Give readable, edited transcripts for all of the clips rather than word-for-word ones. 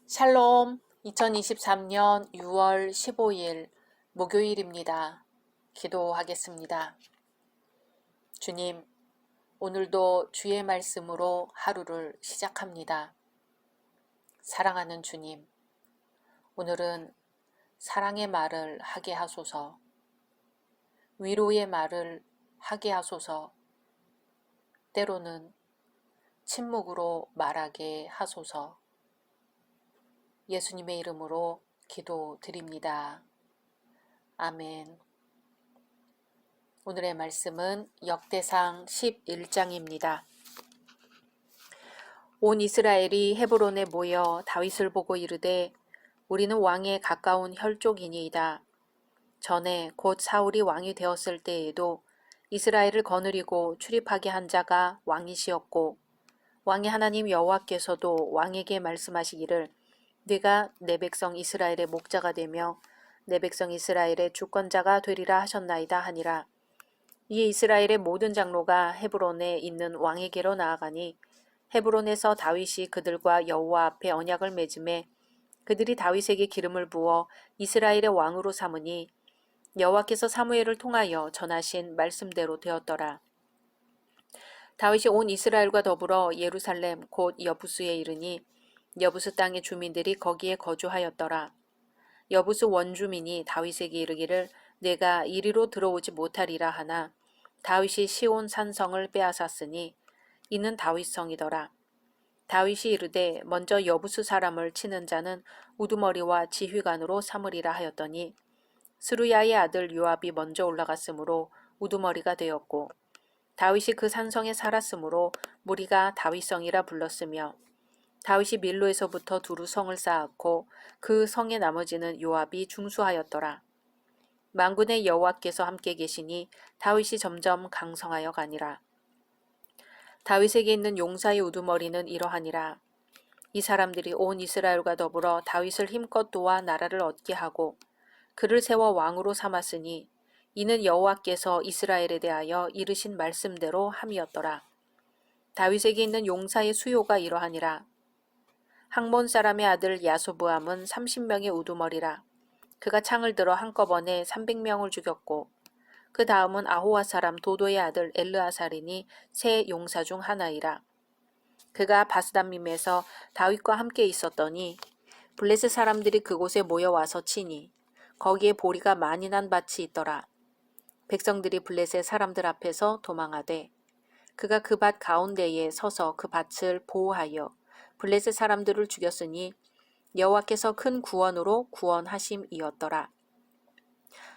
샬롬, 2023년 6월 15일 목요일입니다. 기도하겠습니다. 주님, 오늘도 주의 말씀으로 하루를 시작합니다. 사랑하는 주님, 오늘은 사랑의 말을 하게 하소서, 위로의 말을 하게 하소서, 때로는 침묵으로 말하게 하소서. 예수님의 이름으로 기도드립니다. 아멘. 오늘의 말씀은 역대상 11장입니다. 온 이스라엘이 헤브론에 모여 다윗을 보고 이르되 우리는 왕에 가까운 혈족이니이다. 전에 곧 사울이 왕이 되었을 때에도 이스라엘을 거느리고 출입하게 한 자가 왕이시었고 왕의 하나님 여호와께서도 왕에게 말씀하시기를 네가 내 백성 이스라엘의 목자가 되며 내 백성 이스라엘의 주권자가 되리라 하셨나이다 하니라. 이에 이스라엘의 모든 장로가 헤브론에 있는 왕에게로 나아가니 헤브론에서 다윗이 그들과 여호와 앞에 언약을 맺음에 그들이 다윗에게 기름을 부어 이스라엘의 왕으로 삼으니 여호와께서 사무엘을 통하여 전하신 말씀대로 되었더라. 다윗이 온 이스라엘과 더불어 예루살렘 곧 여부스에 이르니 여부스 땅의 주민들이 거기에 거주하였더라. 여부스 원주민이 다윗에게 이르기를 내가 이리로 들어오지 못하리라 하나 다윗이 시온 산성을 빼앗았으니 이는 다윗성이더라. 다윗이 이르되 먼저 여부스 사람을 치는 자는 우두머리와 지휘관으로 삼으리라 하였더니 스루야의 아들 요압이 먼저 올라갔으므로 우두머리가 되었고 다윗이 그 산성에 살았으므로 무리가 다윗성이라 불렀으며 다윗이 밀로에서부터 두루 성을 쌓았고 그 성의 나머지는 요압이 중수하였더라. 만군의 여호와께서 함께 계시니 다윗이 점점 강성하여 가니라. 다윗에게 있는 용사의 우두머리는 이러하니라. 이 사람들이 온 이스라엘과 더불어 다윗을 힘껏 도와 나라를 얻게 하고 그를 세워 왕으로 삼았으니 이는 여호와께서 이스라엘에 대하여 이르신 말씀대로 함이었더라. 다윗에게 있는 용사의 수요가 이러하니라. 항몬 사람의 아들 야소부암은 30명의 우두머리라. 그가 창을 들어 한꺼번에 300명을 죽였고 그 다음은 아호와 사람 도도의 아들 엘르아살이니 세 용사 중 하나이라. 그가 바스담밈에서 다윗과 함께 있었더니 블레셋 사람들이 그곳에 모여와서 치니 거기에 보리가 많이 난 밭이 있더라. 백성들이 블레셋 사람들 앞에서 도망하되 그가 그 밭 가운데에 서서 그 밭을 보호하여 블레셋 사람들을 죽였으니 여호와께서 큰 구원으로 구원하심이었더라.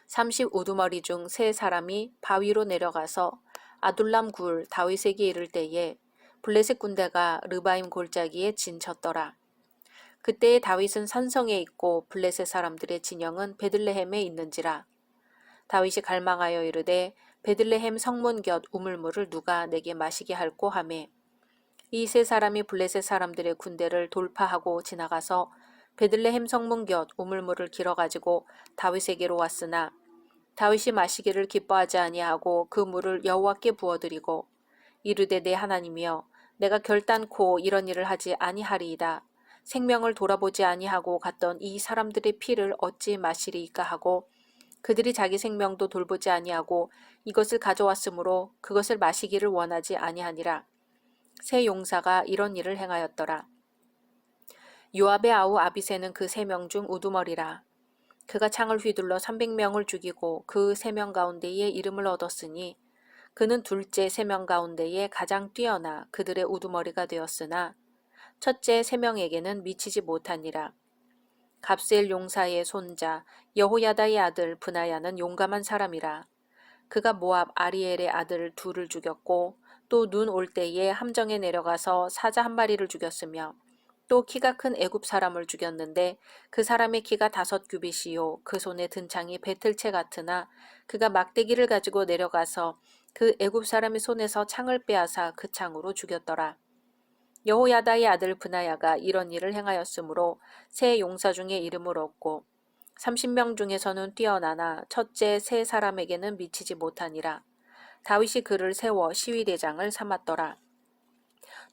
30 우두머리 중 세 사람이 바위로 내려가서 아둘람 굴 다윗에게 이를 때에 블레셋 군대가 르바임 골짜기에 진쳤더라. 그때에 다윗은 산성에 있고 블레셋 사람들의 진영은 베들레헴에 있는지라. 다윗이 갈망하여 이르되 베들레헴 성문 곁 우물물을 누가 내게 마시게 할꼬 하매 이 세 사람이 블레셋 사람들의 군대를 돌파하고 지나가서 베들레헴 성문 곁 우물물을 길어가지고 다윗에게로 왔으나 다윗이 마시기를 기뻐하지 아니하고 그 물을 여호와께 부어드리고 이르되 내 하나님이여 내가 결단코 이런 일을 하지 아니하리이다. 생명을 돌아보지 아니하고 갔던 이 사람들의 피를 어찌 마시리이까 하고 그들이 자기 생명도 돌보지 아니하고 이것을 가져왔으므로 그것을 마시기를 원하지 아니하니라. 세 용사가 이런 일을 행하였더라. 요압의 아우 아비새는 그 3명 중 우두머리라. 그가 창을 휘둘러 300명을 죽이고 그 3명 가운데에 이름을 얻었으니 그는 둘째 3명 가운데에 가장 뛰어나 그들의 우두머리가 되었으나 첫째 3명에게는 미치지 못하니라. 갑스엘 용사의 손자 여호야다의 아들 브나야는 용감한 사람이라. 그가 모압 아리엘의 아들 둘을 죽였고 또 눈 올 때에 함정에 내려가서 사자 한 마리를 죽였으며 또 키가 큰 애굽 사람을 죽였는데 그 사람의 키가 5규빗이요 그 손에 든 창이 배틀채 같으나 그가 막대기를 가지고 내려가서 그 애굽 사람의 손에서 창을 빼앗아 그 창으로 죽였더라. 여호야다의 아들 브나야가 이런 일을 행하였으므로 세 용사 중에 이름을 얻고 30명 중에서는 뛰어나나 첫째 세 사람에게는 미치지 못하니라. 다윗이 그를 세워 시위대장을 삼았더라.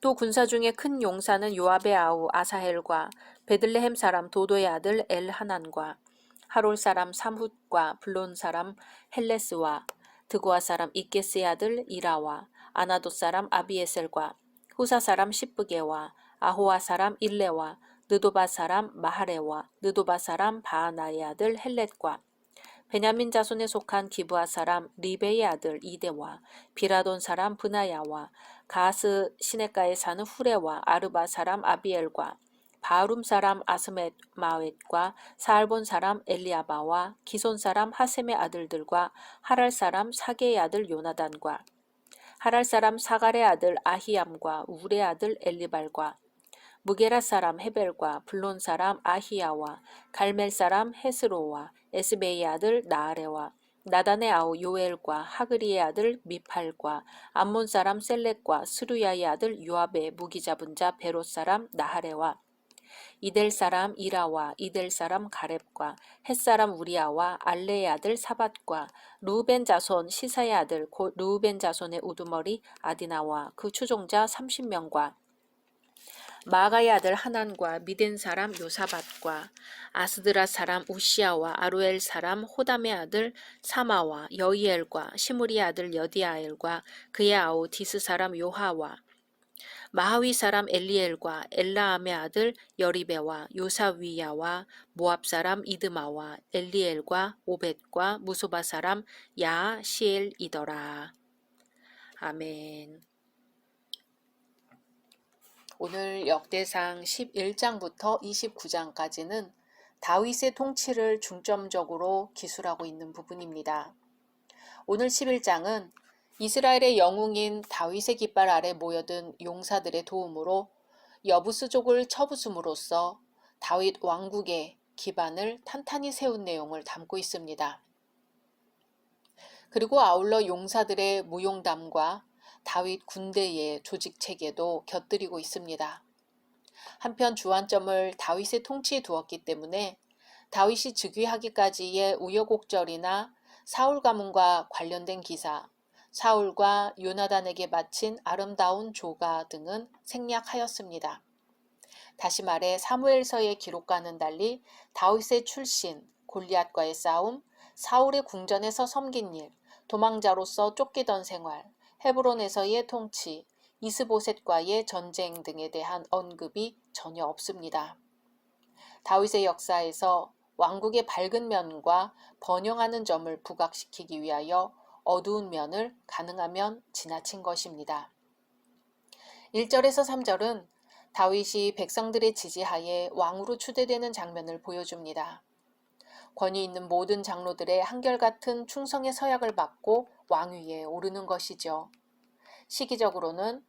또 군사 중에 큰 용사는 요압의 아우 아사헬과 베들레헴 사람 도도의 아들 엘하난과 하롤 사람 삼훗과 블론 사람 헬레스와 드고아 사람 이게스의 아들 이라와 아나도 사람 아비에셀과 후사 사람 시브게와 아호아 사람 일레와 느도바 사람 마하레와 느도바 사람 바하나의 아들 헬렛과 베냐민 자손에 속한 기브아 사람 리베의 아들 이데와 비라돈 사람 브나야와 가스 시내가에 사는 후레와 아르바 사람 아비엘과 바하룸 사람 아스멧 마웻과 사알본 사람 엘리아바와 기손 사람 하셈의 아들들과 하랄 사람 사게의 아들 요나단과 하랄 사람 사갈의 아들 아히암과 우의 아들 엘리발과 무게라 사람 헤벨과 블론 사람 아히야와 갈멜 사람 헤스로와 에스베의 아들 나아레와 나단의 아우 요엘과 하그리의 아들 미팔과 암몬 사람 셀렉과 스루야의 아들 요압의 무기 잡은 자 베롯 사람 나하레와 이델 사람 이라와 이델 사람 가렙과 헷 사람 우리아와 알레의 아들 사밧과 루벤 자손 시사의 아들 곧 루벤 자손의 우두머리 아디나와 그 추종자 30명과 마가의 아들 하난과 미덴 사람 요사밧과 아스드라 사람 우시아와 아루엘 사람 호담의 아들 사마와 여이엘과 시므리의 아들 여디아엘과 그의 아우 디스 사람 요하와 마하위 사람 엘리엘과 엘라암의 아들 여리베와 요사위야와 모압 사람 이드마와 엘리엘과 오벳과 무소바 사람 야시엘이더라. 아멘. 오늘 역대상 11장부터 29장까지는 다윗의 통치를 중점적으로 기술하고 있는 부분입니다. 오늘 11장은 이스라엘의 영웅인 다윗의 깃발 아래 모여든 용사들의 도움으로 여부스족을 쳐부숨으로써 다윗 왕국의 기반을 탄탄히 세운 내용을 담고 있습니다. 그리고 아울러 용사들의 무용담과 다윗 군대의 조직 체계도 곁들이고 있습니다. 한편 주안점을 다윗의 통치에 두었기 때문에 다윗이 즉위하기까지의 우여곡절이나 사울 가문과 관련된 기사, 사울과 요나단에게 바친 아름다운 조가 등은 생략하였습니다. 다시 말해 사무엘서의 기록과는 달리 다윗의 출신, 골리앗과의 싸움, 사울의 궁전에서 섬긴 일, 도망자로서 쫓기던 생활, 헤브론에서의 통치, 이스보셋과의 전쟁 등에 대한 언급이 전혀 없습니다. 다윗의 역사에서 왕국의 밝은 면과 번영하는 점을 부각시키기 위하여 어두운 면을 가능하면 지나친 것입니다. 1절에서 3절은 다윗이 백성들의 지지하에 왕으로 추대되는 장면을 보여줍니다. 권위 있는 모든 장로들의 한결같은 충성의 서약을 받고 왕위에 오르는 것이죠. 시기적으로는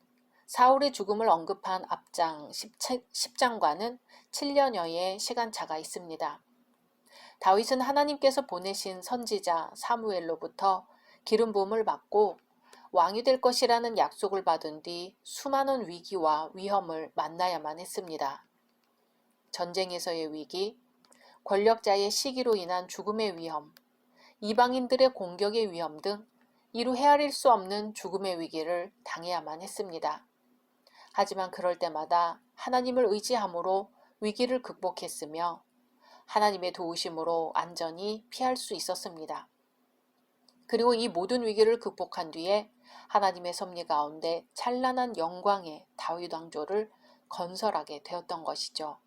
사울의 죽음을 언급한 앞장 10장과는 7년여의 시간차가 있습니다. 다윗은 하나님께서 보내신 선지자 사무엘로부터 기름 부음을 받고 왕이 될 것이라는 약속을 받은 뒤 수많은 위기와 위험을 만나야만 했습니다. 전쟁에서의 위기, 권력자의 시기로 인한 죽음의 위험, 이방인들의 공격의 위험 등 이루 헤아릴 수 없는 죽음의 위기를 당해야만 했습니다. 하지만 그럴 때마다 하나님을 의지함으로 위기를 극복했으며 하나님의 도우심으로 안전히 피할 수 있었습니다. 그리고 이 모든 위기를 극복한 뒤에 하나님의 섭리 가운데 찬란한 영광의 다윗 왕조를 건설하게 되었던 것이죠.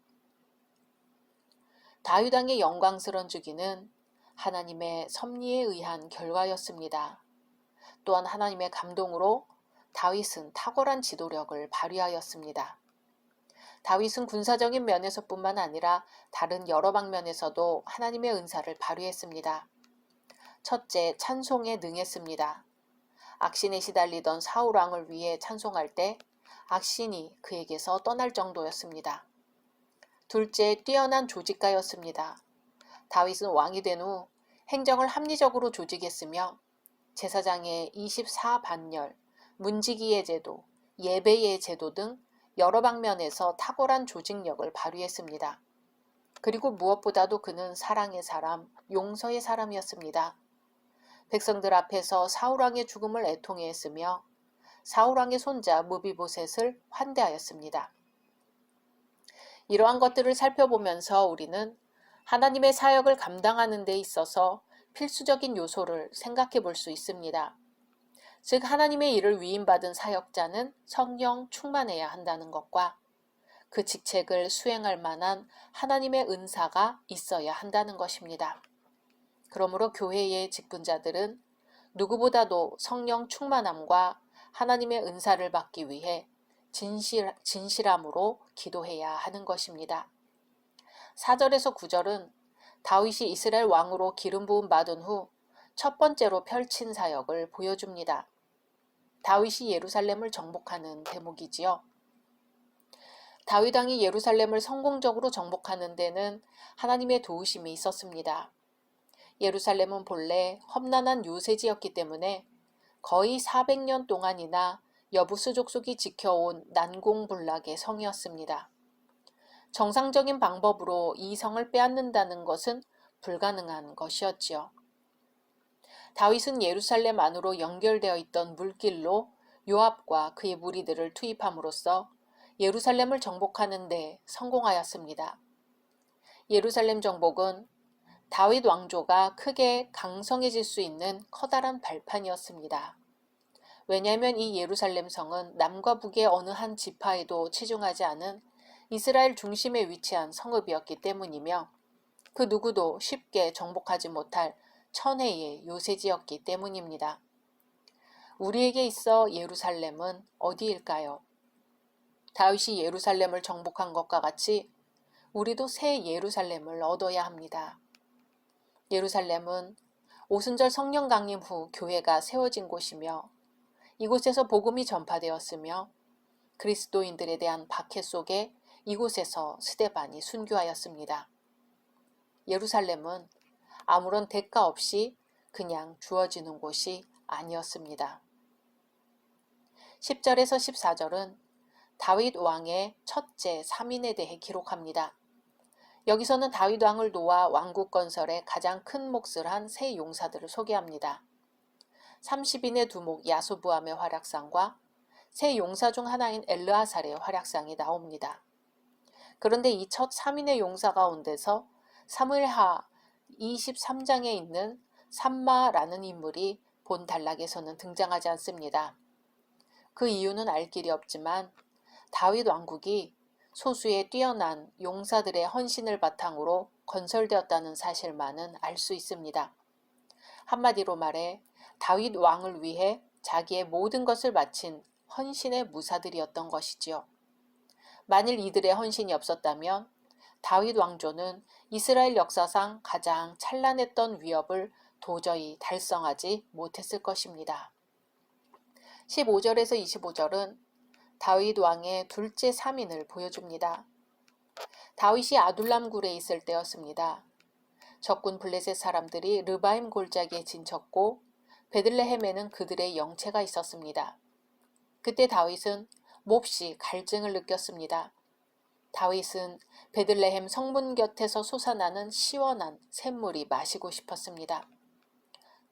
다윗 왕의 영광스러운 주기는 하나님의 섭리에 의한 결과였습니다. 또한 하나님의 감동으로 다윗은 탁월한 지도력을 발휘하였습니다. 다윗은 군사적인 면에서뿐만 아니라 다른 여러 방면에서도 하나님의 은사를 발휘했습니다. 첫째, 찬송에 능했습니다. 악신에 시달리던 사울 왕을 위해 찬송할 때 악신이 그에게서 떠날 정도였습니다. 둘째, 뛰어난 조직가였습니다. 다윗은 왕이 된 후 행정을 합리적으로 조직했으며 제사장의 24반열, 문지기의 제도, 예배의 제도 등 여러 방면에서 탁월한 조직력을 발휘했습니다. 그리고 무엇보다도 그는 사랑의 사람, 용서의 사람이었습니다. 백성들 앞에서 사울왕의 죽음을 애통해했으며 사울왕의 손자 무비보셋을 환대하였습니다. 이러한 것들을 살펴보면서 우리는 하나님의 사역을 감당하는 데 있어서 필수적인 요소를 생각해 볼 수 있습니다. 즉 하나님의 일을 위임받은 사역자는 성령 충만해야 한다는 것과 그 직책을 수행할 만한 하나님의 은사가 있어야 한다는 것입니다. 그러므로 교회의 직분자들은 누구보다도 성령 충만함과 하나님의 은사를 받기 위해 진실함으로 기도해야 하는 것입니다. 4절에서 9절은 다윗이 이스라엘 왕으로 기름 부음 받은 후 첫 번째로 펼친 사역을 보여줍니다. 다윗이 예루살렘을 정복하는 대목이지요. 다윗 왕이 예루살렘을 성공적으로 정복하는 데는 하나님의 도우심이 있었습니다. 예루살렘은 본래 험난한 요새지였기 때문에 거의 400년 동안이나 여부수 족속이 지켜온 난공불락의 성이었습니다. 정상적인 방법으로 이 성을 빼앗는다는 것은 불가능한 것이었지요. 다윗은 예루살렘 안으로 연결되어 있던 물길로 요압과 그의 무리들을 투입함으로써 예루살렘을 정복하는 데 성공하였습니다. 예루살렘 정복은 다윗 왕조가 크게 강성해질 수 있는 커다란 발판이었습니다. 왜냐하면 이 예루살렘 성은 남과 북의 어느 한 지파에도 치중하지 않은 이스라엘 중심에 위치한 성읍이었기 때문이며 그 누구도 쉽게 정복하지 못할 천혜의 요새지였기 때문입니다. 우리에게 있어 예루살렘은 어디일까요? 다윗이 예루살렘을 정복한 것과 같이 우리도 새 예루살렘을 얻어야 합니다. 예루살렘은 오순절 성령 강림 후 교회가 세워진 곳이며 이곳에서 복음이 전파되었으며 그리스도인들에 대한 박해 속에 이곳에서 스데반이 순교하였습니다. 예루살렘은 아무런 대가 없이 그냥 주어지는 곳이 아니었습니다. 10절에서 14절은 다윗 왕의 첫째 3인에 대해 기록합니다. 여기서는 다윗 왕을 도와 왕국 건설에 가장 큰 몫을 한 세 용사들을 소개합니다. 30인의 두목 야소부암의 활약상과 세 용사 중 하나인 엘르아살의 활약상이 나옵니다. 그런데 이 첫 3인의 용사 가운데서 사무엘하 23장에 있는 삼마라는 인물이 본 단락에서는 등장하지 않습니다. 그 이유는 알 길이 없지만 다윗 왕국이 소수의 뛰어난 용사들의 헌신을 바탕으로 건설되었다는 사실만은 알 수 있습니다. 한마디로 말해 다윗 왕을 위해 자기의 모든 것을 바친 헌신의 무사들이었던 것이지요. 만일 이들의 헌신이 없었다면 다윗 왕조는 이스라엘 역사상 가장 찬란했던 위협을 도저히 달성하지 못했을 것입니다. 15절에서 25절은 다윗 왕의 둘째 3인을 보여줍니다. 다윗이 아둘람 굴에 있을 때였습니다. 적군 블레셋 사람들이 르바임 골짜기에 진쳤고 베들레헴에는 그들의 영체가 있었습니다. 그때 다윗은 몹시 갈증을 느꼈습니다. 다윗은 베들레헴 성문 곁에서 솟아나는 시원한 샘물이 마시고 싶었습니다.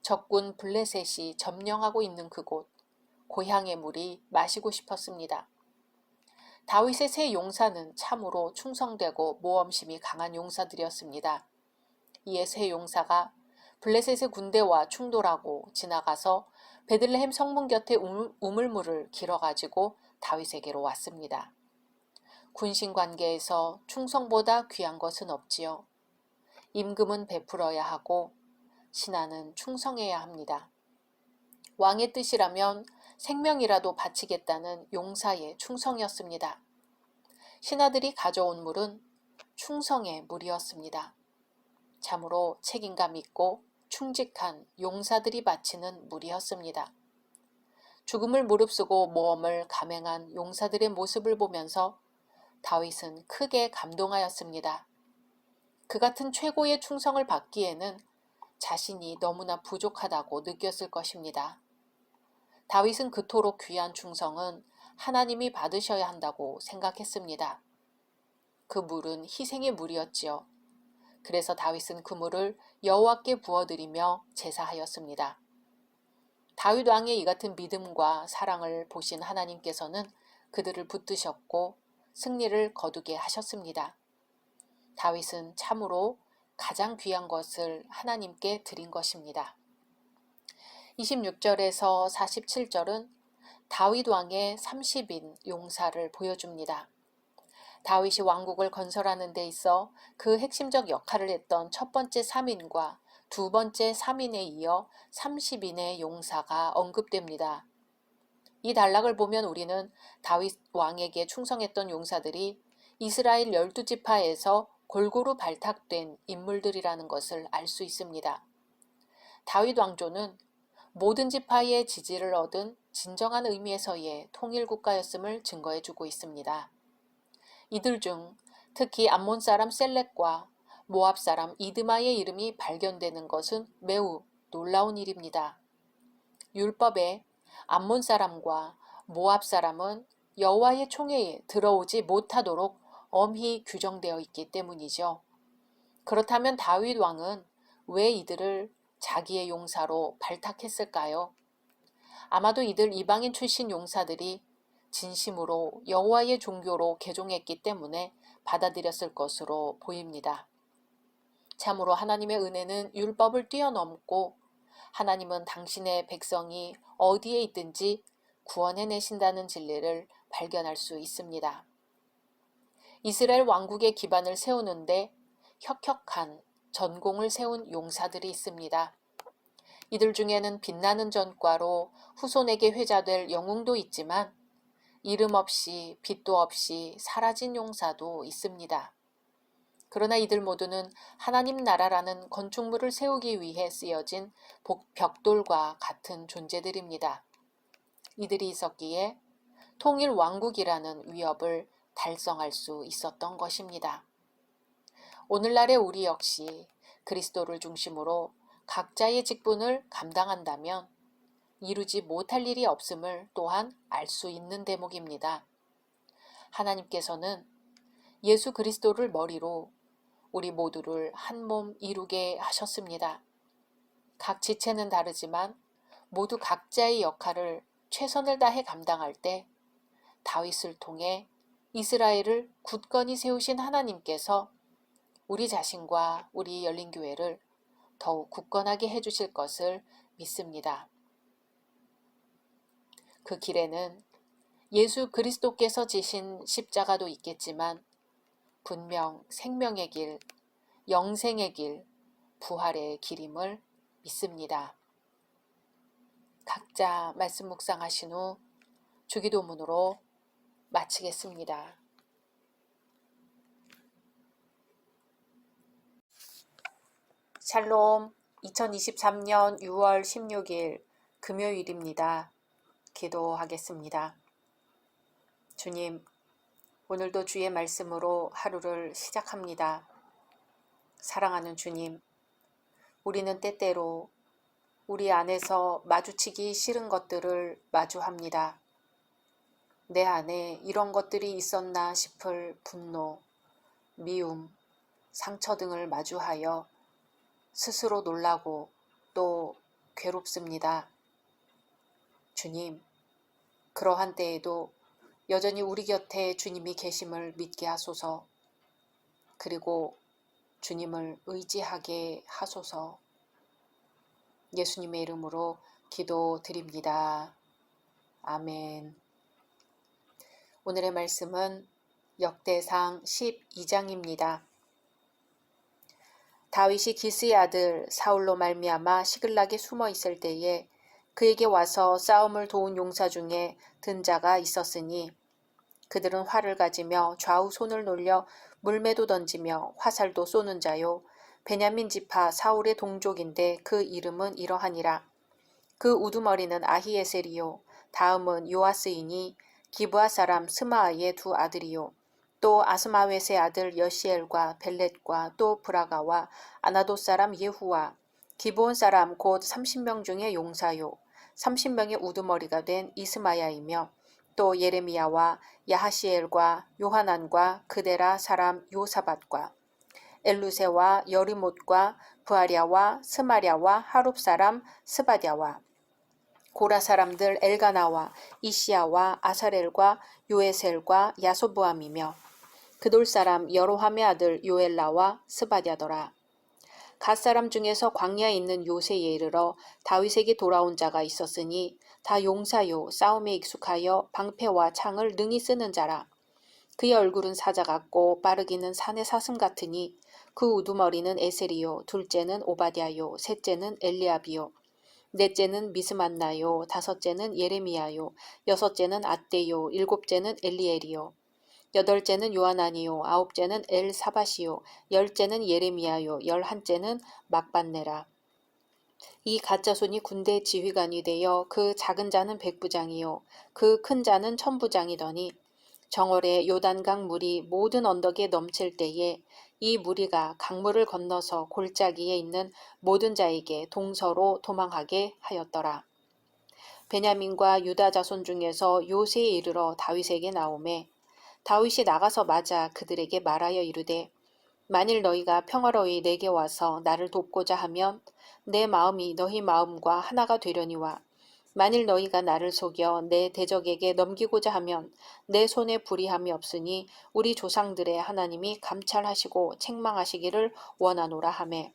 적군 블레셋이 점령하고 있는 그곳, 고향의 물이 마시고 싶었습니다. 다윗의 세 용사는 참으로 충성되고 모험심이 강한 용사들이었습니다. 이에 세 용사가 블레셋의 군대와 충돌하고 지나가서 베들레헴 성문 곁에 우물물을 길어가지고 다윗에게로 왔습니다. 군신 관계에서 충성보다 귀한 것은 없지요. 임금은 베풀어야 하고 신하는 충성해야 합니다. 왕의 뜻이라면 생명이라도 바치겠다는 용사의 충성이었습니다. 신하들이 가져온 물은 충성의 물이었습니다. 참으로 책임감 있고 충직한 용사들이 바치는 물이었습니다. 죽음을 무릅쓰고 모험을 감행한 용사들의 모습을 보면서 다윗은 크게 감동하였습니다. 그 같은 최고의 충성을 받기에는 자신이 너무나 부족하다고 느꼈을 것입니다. 다윗은 그토록 귀한 충성은 하나님이 받으셔야 한다고 생각했습니다. 그 물은 희생의 물이었지요. 그래서 다윗은 그 물을 여호와께 부어드리며 제사하였습니다. 다윗 왕의 이 같은 믿음과 사랑을 보신 하나님께서는 그들을 붙드셨고 승리를 거두게 하셨습니다. 다윗은 참으로 가장 귀한 것을 하나님께 드린 것입니다. 26절에서 47절은 다윗 왕의 30인 용사를 보여줍니다. 다윗이 왕국을 건설하는 데 있어 그 핵심적 역할을 했던 첫 번째 3인과 두 번째 3인에 이어 30인의 용사가 언급됩니다. 이 단락을 보면 우리는 다윗 왕에게 충성했던 용사들이 이스라엘 12지파에서 골고루 발탁된 인물들이라는 것을 알 수 있습니다. 다윗 왕조는 모든 지파의 지지를 얻은 진정한 의미에서의 통일국가였음을 증거해주고 있습니다. 이들 중 특히 암몬 사람 셀렉과 모압 사람 이드마의 이름이 발견되는 것은 매우 놀라운 일입니다. 율법에 암몬 사람과 모압 사람은 여호와의 총회에 들어오지 못하도록 엄히 규정되어 있기 때문이죠. 그렇다면 다윗 왕은 왜 이들을 자기의 용사로 발탁했을까요? 아마도 이들 이방인 출신 용사들이 진심으로 여호와의 종교로 개종했기 때문에 받아들였을 것으로 보입니다. 참으로 하나님의 은혜는 율법을 뛰어넘고 하나님은 당신의 백성이 어디에 있든지 구원해내신다는 진리를 발견할 수 있습니다. 이스라엘 왕국의 기반을 세우는데 혁혁한 전공을 세운 용사들이 있습니다. 이들 중에는 빛나는 전과로 후손에게 회자될 영웅도 있지만 이름 없이 빛도 없이 사라진 용사도 있습니다. 그러나 이들 모두는 하나님 나라라는 건축물을 세우기 위해 쓰여진 벽돌과 같은 존재들입니다. 이들이 있었기에 통일 왕국이라는 위협을 달성할 수 있었던 것입니다. 오늘날의 우리 역시 그리스도를 중심으로 각자의 직분을 감당한다면 이루지 못할 일이 없음을 또한 알 수 있는 대목입니다. 하나님께서는 예수 그리스도를 머리로 우리 모두를 한 몸 이루게 하셨습니다. 각 지체는 다르지만 모두 각자의 역할을 최선을 다해 감당할 때 다윗을 통해 이스라엘을 굳건히 세우신 하나님께서 우리 자신과 우리 열린교회를 더욱 굳건하게 해주실 것을 믿습니다. 그 길에는 예수 그리스도께서 지신 십자가도 있겠지만 분명 생명의 길, 영생의 길, 부활의 길임을 믿습니다. 각자 말씀 묵상하신 후 주기도문으로 마치겠습니다. 샬롬, 2023년 6월 16일 금요일입니다. 기도하겠습니다. 주님, 오늘도 주의 말씀으로 하루를 시작합니다. 사랑하는 주님, 우리는 때때로 우리 안에서 마주치기 싫은 것들을 마주합니다. 내 안에 이런 것들이 있었나 싶을 분노, 미움, 상처 등을 마주하여 스스로 놀라고 또 괴롭습니다. 주님, 그러한 때에도 여전히 우리 곁에 주님이 계심을 믿게 하소서. 그리고 주님을 의지하게 하소서. 예수님의 이름으로 기도드립니다. 아멘. 오늘의 말씀은 역대상 12장입니다. 다윗이 기스의 아들 사울로 말미암아 시글락에 숨어 있을 때에 그에게 와서 싸움을 도운 용사 중에 든 자가 있었으니 그들은 활을 가지며 좌우 손을 놀려 물매도 던지며 화살도 쏘는 자요 베냐민 지파 사울의 동족인데 그 이름은 이러하니라. 그 우두머리는 아히에셀이요 다음은 요아스이니 기브아 사람 스마아의 두 아들이요 또 아스마웻의 아들 여시엘과 벨렛과 또 브라가와 아나돗 사람 예후와 기브온 사람 곧 30명 중의 용사요 30명의 우두머리가 된 이스마야이며 또 예레미야와 야하시엘과 요하난과 그데라 사람 요사밧과 엘루세와 여리못과 부아랴와 스마랴와 하룹 사람 스바랴와 고라 사람들 엘가나와 이시야와 아사렐과 요에셀과 야소부암이며 그돌 사람 여로함의 아들 요엘라와 스바랴더라. 갓 사람 중에서 광야에 있는 요새에 이르러 다윗에게 돌아온 자가 있었으니 다 용사요 싸움에 익숙하여 방패와 창을 능히 쓰는 자라. 그의 얼굴은 사자 같고 빠르기는 산의 사슴 같으니 그 우두머리는 에셀이요 둘째는 오바댜요 셋째는 엘리압이요 넷째는 미스만나요 다섯째는 예레미야요 여섯째는 앗대요 일곱째는 엘리엘이요 여덟째는 요하나니요 아홉째는 엘사밧이요 열째는 예레미야요 열한째는 막반네라. 이 가짜손이 군대 지휘관이 되어 그 작은 자는 백부장이요 그 큰 자는 천부장이더니 정월에 요단강 물이 모든 언덕에 넘칠 때에 이 무리가 강물을 건너서 골짜기에 있는 모든 자에게 동서로 도망하게 하였더라. 베냐민과 유다 자손 중에서 요새에 이르러 다윗에게 나오매 다윗이 나가서 맞아 그들에게 말하여 이르되 만일 너희가 평화로이 내게 와서 나를 돕고자 하면 내 마음이 너희 마음과 하나가 되려니와 만일 너희가 나를 속여 내 대적에게 넘기고자 하면 내 손에 불의함이 없으니 우리 조상들의 하나님이 감찰하시고 책망하시기를 원하노라 하매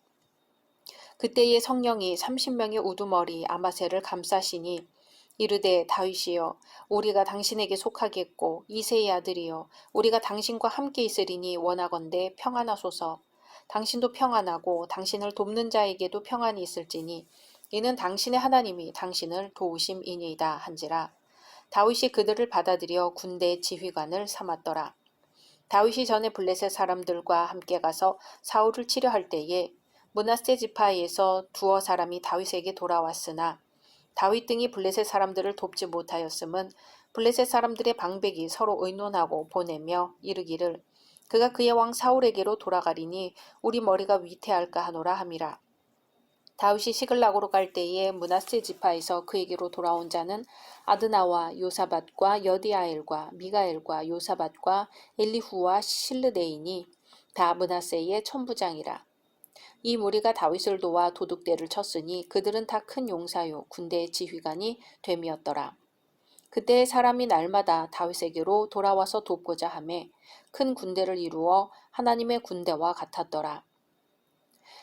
그때의 성령이 30명의 우두머리 아마새를 감싸시니 이르되 다윗이여 우리가 당신에게 속하겠고 이새의 아들이여 우리가 당신과 함께 있으리니 원하건대 평안하소서. 당신도 평안하고 당신을 돕는 자에게도 평안이 있을지니 이는 당신의 하나님이 당신을 도우심이니이다 한지라. 다윗이 그들을 받아들여 군대 지휘관을 삼았더라. 다윗이 전에 블레셋 사람들과 함께 가서 사울을 치려할 때에 므낫세 지파에서 두어 사람이 다윗에게 돌아왔으나 다윗 등이 블레셋 사람들을 돕지 못하였음은 블레셋 사람들의 방백이 서로 의논하고 보내며 이르기를 그가 그의 왕 사울에게로 돌아가리니 우리 머리가 위태할까 하노라 함이라. 다윗이 시글락으로 갈 때에 므낫세 지파에서 그에게로 돌아온 자는 아드나와 요사밧과 여디아엘과 미가엘과 요사밧과 엘리후와 실르데이니 다 므낫세의 천부장이라. 이 무리가 다윗을 도와 도둑대를 쳤으니 그들은 다 큰 용사요 군대의 지휘관이 됨이었더라. 그때의 사람이 날마다 다윗에게로 돌아와서 돕고자 하매 큰 군대를 이루어 하나님의 군대와 같았더라.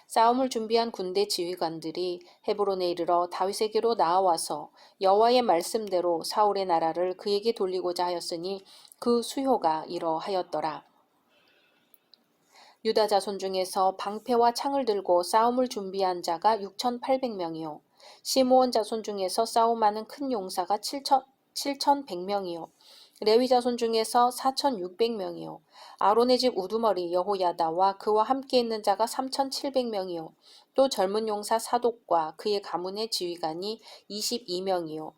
싸움을 준비한 군대 지휘관들이 헤브론에 이르러 다윗에게로 나아와서 여호와의 말씀대로 사울의 나라를 그에게 돌리고자 하였으니 그 수요가 이러하였더라. 유다 자손 중에서 방패와 창을 들고 싸움을 준비한 자가 6,800명이요. 시므온 자손 중에서 싸움하는 큰 용사가 7,100명이요. 레위 자손 중에서 4,600명이요. 아론의 집 우두머리 여호야다와 그와 함께 있는 자가 3,700명이요. 또 젊은 용사 사독과 그의 가문의 지휘관이 22명이요.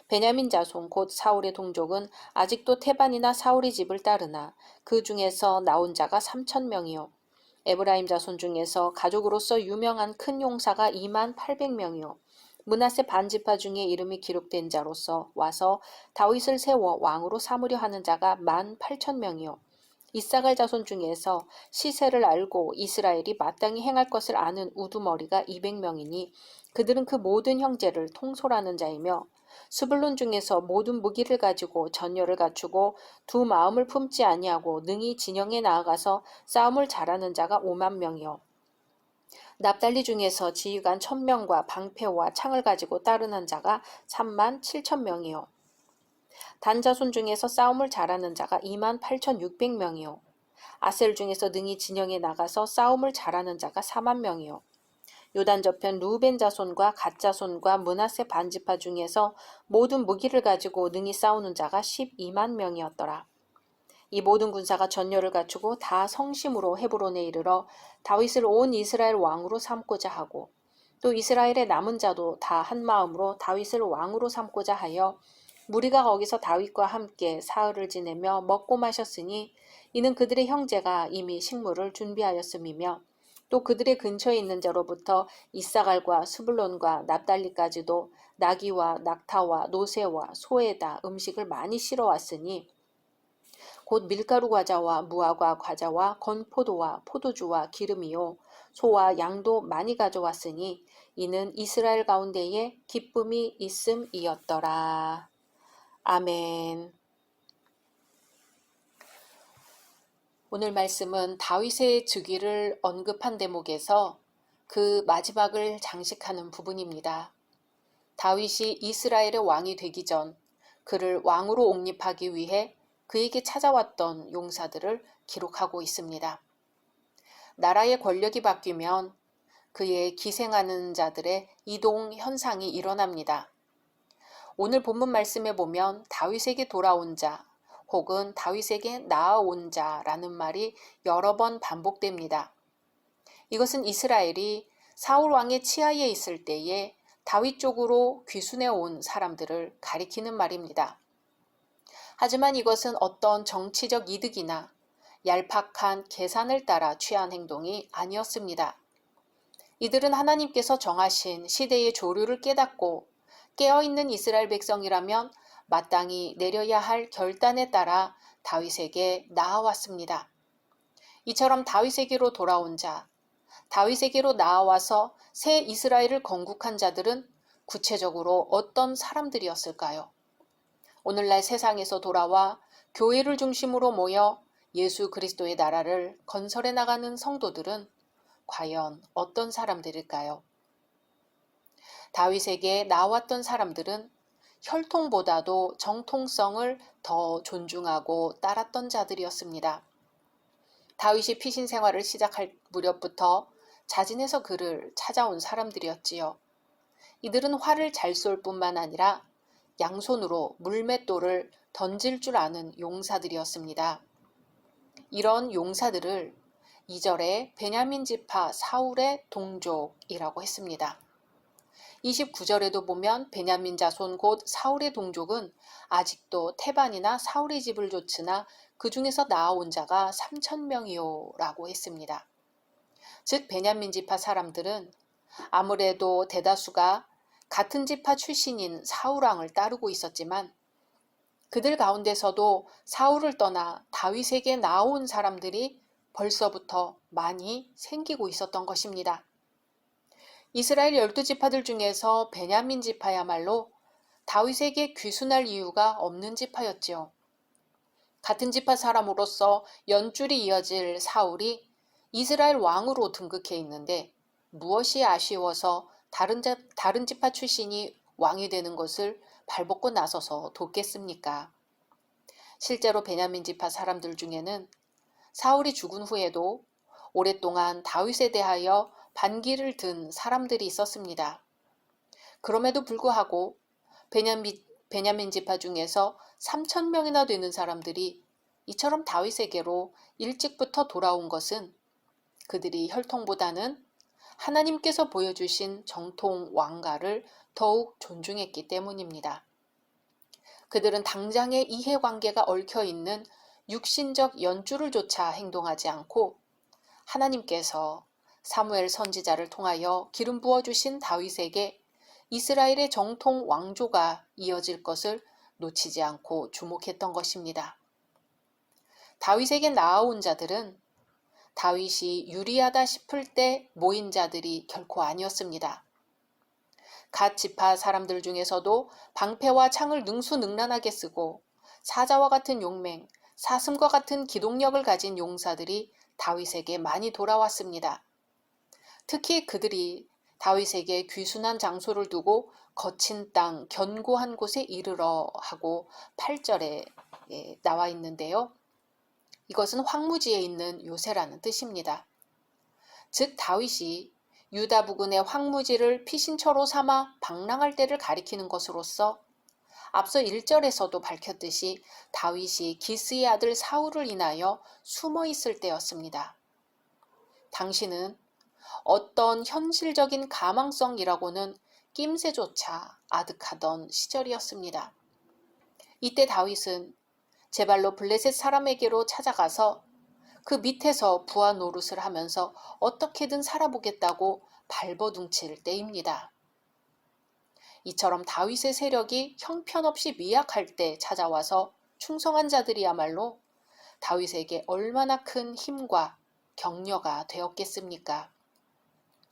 베냐민 자손 곧 사울의 동족은 아직도 태반이나 사울의 집을 따르나 그 중에서 나온 자가 3,000명이요. 에브라임 자손 중에서 가족으로서 유명한 큰 용사가 28,000명이요. 므낫세 반지파 중에 이름이 기록된 자로서 와서 다윗을 세워 왕으로 삼으려 하는 자가 18,000명이요. 이사갈 자손 중에서 시세를 알고 이스라엘이 마땅히 행할 것을 아는 우두머리가 200명이니 그들은 그 모든 형제를 통솔하는 자이며 스불론 중에서 모든 무기를 가지고 전열을 갖추고 두 마음을 품지 아니하고 능히 진영에 나아가서 싸움을 잘하는 자가 50,000명이요. 납달리 중에서 지휘관 1,000명과 방패와 창을 가지고 따르는 자가 37,000명이요. 단 자손 중에서 싸움을 잘하는 자가 28,600명이요. 아셀 중에서 능히 진영에 나가서 싸움을 잘하는 자가 40,000명이요. 요단 저편 루벤 자손과 갓 자손과 므낫세 반지파 중에서 모든 무기를 가지고 능히 싸우는 자가 120,000명이었더라. 이 모든 군사가 전열을 갖추고 다 성심으로 헤브론에 이르러 다윗을 온 이스라엘 왕으로 삼고자 하고 또 이스라엘의 남은 자도 다 한마음으로 다윗을 왕으로 삼고자 하여 무리가 거기서 다윗과 함께 사흘을 지내며 먹고 마셨으니 이는 그들의 형제가 이미 식물을 준비하였음이며 또 그들의 근처에 있는 자로부터 이사갈과 스불론과 납달리까지도 나귀와 낙타와 노새와 소에다 음식을 많이 실어왔으니 곧 밀가루 과자와 무화과 과자와 건포도와 포도주와 기름이요 소와 양도 많이 가져왔으니 이는 이스라엘 가운데에 기쁨이 있음이었더라. 아멘. 오늘 말씀은 다윗의 즉위를 언급한 대목에서 그 마지막을 장식하는 부분입니다. 다윗이 이스라엘의 왕이 되기 전 그를 왕으로 옹립하기 위해 그에게 찾아왔던 용사들을 기록하고 있습니다. 나라의 권력이 바뀌면 그의 기생하는 자들의 이동 현상이 일어납니다. 오늘 본문 말씀에 보면 다윗에게 돌아온 자 혹은 다윗에게 나아온 자라는 말이 여러 번 반복됩니다. 이것은 이스라엘이 사울 왕의 치하에 있을 때에 다윗 쪽으로 귀순해 온 사람들을 가리키는 말입니다. 하지만 이것은 어떤 정치적 이득이나 얄팍한 계산을 따라 취한 행동이 아니었습니다. 이들은 하나님께서 정하신 시대의 조류를 깨닫고 깨어있는 이스라엘 백성이라면 마땅히 내려야 할 결단에 따라 다윗에게 나아왔습니다. 이처럼 다윗에게로 돌아온 자, 다윗에게로 나아와서 새 이스라엘을 건국한 자들은 구체적으로 어떤 사람들이었을까요? 오늘날 세상에서 돌아와 교회를 중심으로 모여 예수 그리스도의 나라를 건설해 나가는 성도들은 과연 어떤 사람들일까요? 다윗에게 나왔던 사람들은 혈통보다도 정통성을 더 존중하고 따랐던 자들이었습니다. 다윗이 피신 생활을 시작할 무렵부터 자진해서 그를 찾아온 사람들이었지요. 이들은 활을 잘 쏠 뿐만 아니라 양손으로 물맷돌을 던질 줄 아는 용사들이었습니다. 이런 용사들을 2절에 베냐민 지파 사울의 동족이라고 했습니다. 29절에도 보면 베냐민 자손 곧 사울의 동족은 아직도 테반이나 사울의 집을 좇으나 그 중에서 나아온 자가 3,000명이요 라고 했습니다. 즉 베냐민 지파 사람들은 아무래도 대다수가 같은 지파 출신인 사울왕을 따르고 있었지만 그들 가운데서도 사울을 떠나 다윗에게 나아온 사람들이 벌써부터 많이 생기고 있었던 것입니다. 이스라엘 12지파들 중에서 베냐민 지파야말로 다윗에게 귀순할 이유가 없는 지파였지요. 같은 지파 사람으로서 연줄이 이어질 사울이 이스라엘 왕으로 등극해 있는데 무엇이 아쉬워서 다른 지파 출신이 왕이 되는 것을 발벗고 나서서 돕겠습니까? 실제로 베냐민 지파 사람들 중에는 사울이 죽은 후에도 오랫동안 다윗에 대하여 반기를 든 사람들이 있었습니다. 그럼에도 불구하고 베냐민 지파 중에서 3,000명이나 되는 사람들이 이처럼 다윗에게로 일찍부터 돌아온 것은 그들이 혈통보다는 하나님께서 보여주신 정통 왕가를 더욱 존중했기 때문입니다. 그들은 당장의 이해관계가 얽혀있는 육신적 연주를 조차 행동하지 않고 하나님께서 사무엘 선지자를 통하여 기름 부어주신 다윗에게 이스라엘의 정통 왕조가 이어질 것을 놓치지 않고 주목했던 것입니다. 다윗에게 나아온 자들은 다윗이 유리하다 싶을 때 모인 자들이 결코 아니었습니다. 갓 지파 사람들 중에서도 방패와 창을 능수능란하게 쓰고 사자와 같은 용맹, 사슴과 같은 기동력을 가진 용사들이 다윗에게 많이 돌아왔습니다. 특히 그들이 다윗에게 귀순한 장소를 두고 거친 땅 견고한 곳에 이르러 하고 8절에 나와 있는데요. 이것은 황무지에 있는 요새라는 뜻입니다. 즉 다윗이 유다 부근의 황무지를 피신처로 삼아 방랑할 때를 가리키는 것으로서 앞서 1절에서도 밝혔듯이 다윗이 기스의 아들 사울을 인하여 숨어 있을 때였습니다. 당시는 어떤 현실적인 가망성이라고는 낌새조차 아득하던 시절이었습니다. 이때 다윗은 제 발로 블레셋 사람에게로 찾아가서 그 밑에서 부하 노릇을 하면서 어떻게든 살아보겠다고 발버둥칠 때입니다. 이처럼 다윗의 세력이 형편없이 미약할 때 찾아와서 충성한 자들이야말로 다윗에게 얼마나 큰 힘과 격려가 되었겠습니까?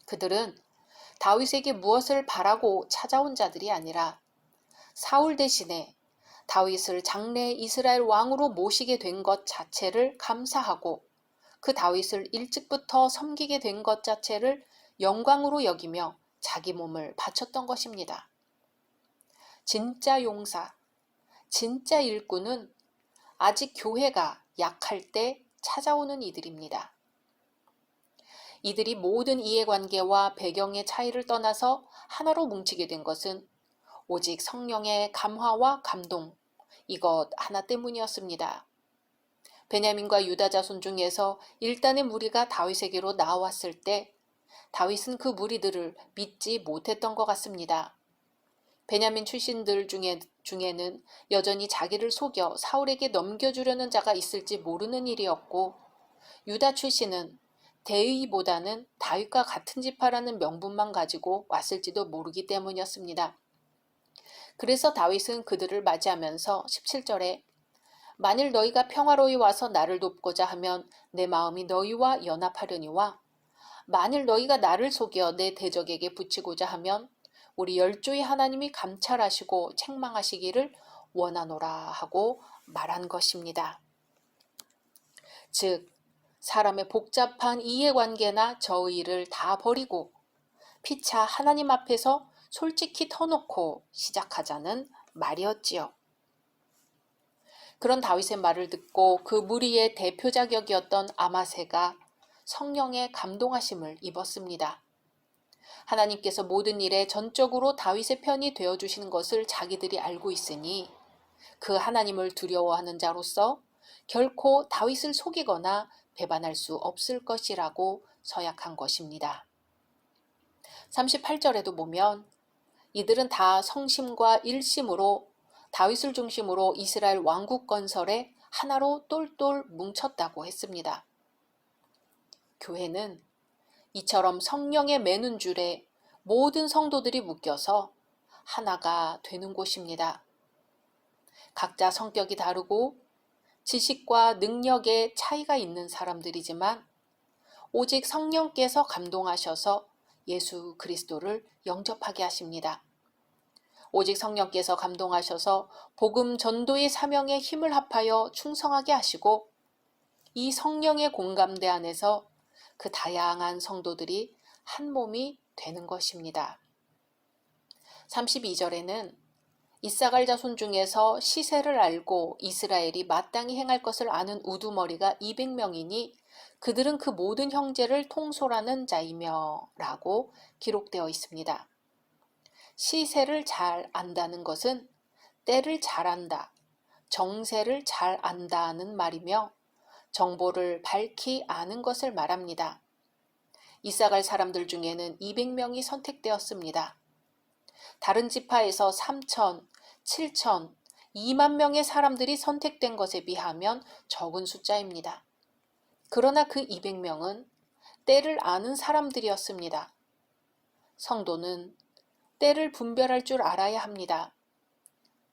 그들은 다윗에게 무엇을 바라고 찾아온 자들이 아니라 사울 대신에 다윗을 장래 이스라엘 왕으로 모시게 된 것 자체를 감사하고 그 다윗을 일찍부터 섬기게 된 것 자체를 영광으로 여기며 자기 몸을 바쳤던 것입니다. 진짜 용사, 진짜 일꾼은 아직 교회가 약할 때 찾아오는 이들입니다. 이들이 모든 이해관계와 배경의 차이를 떠나서 하나로 뭉치게 된 것은 오직 성령의 감화와 감동, 이것 하나 때문이었습니다. 베냐민과 유다 자손 중에서 일단의 무리가 다윗에게로 나왔을 때 다윗은 그 무리들을 믿지 못했던 것 같습니다. 베냐민 출신들 중에는 여전히 자기를 속여 사울에게 넘겨주려는 자가 있을지 모르는 일이었고, 유다 출신은 대의보다는 다윗과 같은 지파라는 명분만 가지고 왔을지도 모르기 때문이었습니다. 그래서 다윗은 그들을 맞이하면서 17절에 만일 너희가 평화로이 와서 나를 돕고자 하면 내 마음이 너희와 연합하려니와 만일 너희가 나를 속여 내 대적에게 붙이고자 하면 우리 열조의 하나님이 감찰하시고 책망하시기를 원하노라 하고 말한 것입니다. 즉 사람의 복잡한 이해관계나 저의를 다 버리고 피차 하나님 앞에서 솔직히 터놓고 시작하자는 말이었지요. 그런 다윗의 말을 듣고 그 무리의 대표 자격이었던 아마새가 성령의 감동하심을 입었습니다. 하나님께서 모든 일에 전적으로 다윗의 편이 되어주시는 것을 자기들이 알고 있으니 그 하나님을 두려워하는 자로서 결코 다윗을 속이거나 배반할 수 없을 것이라고 서약한 것입니다. 38절에도 보면 이들은 다 성심과 일심으로 다윗을 중심으로 이스라엘 왕국 건설에 하나로 똘똘 뭉쳤다고 했습니다. 교회는 이처럼 성령의 매는 줄에 모든 성도들이 묶여서 하나가 되는 곳입니다. 각자 성격이 다르고 지식과 능력에 차이가 있는 사람들이지만 오직 성령께서 감동하셔서 예수 그리스도를 영접하게 하십니다. 오직 성령께서 감동하셔서 복음 전도의 사명에 힘을 합하여 충성하게 하시고 이 성령의 공감대 안에서 그 다양한 성도들이 한 몸이 되는 것입니다. 32절에는 이사갈 자손 중에서 시세를 알고 이스라엘이 마땅히 행할 것을 아는 우두머리가 200명이니 그들은 그 모든 형제를 통솔하는 자이며 라고 기록되어 있습니다. 시세를 잘 안다는 것은 때를 잘 안다, 정세를 잘 안다는 말이며 정보를 밝히 아는 것을 말합니다. 이사갈 사람들 중에는 200명이 선택되었습니다. 다른 지파에서 3천, 7천, 2만 명의 사람들이 선택된 것에 비하면 적은 숫자입니다. 그러나 그 200명은 때를 아는 사람들이었습니다. 성도는 때를 분별할 줄 알아야 합니다.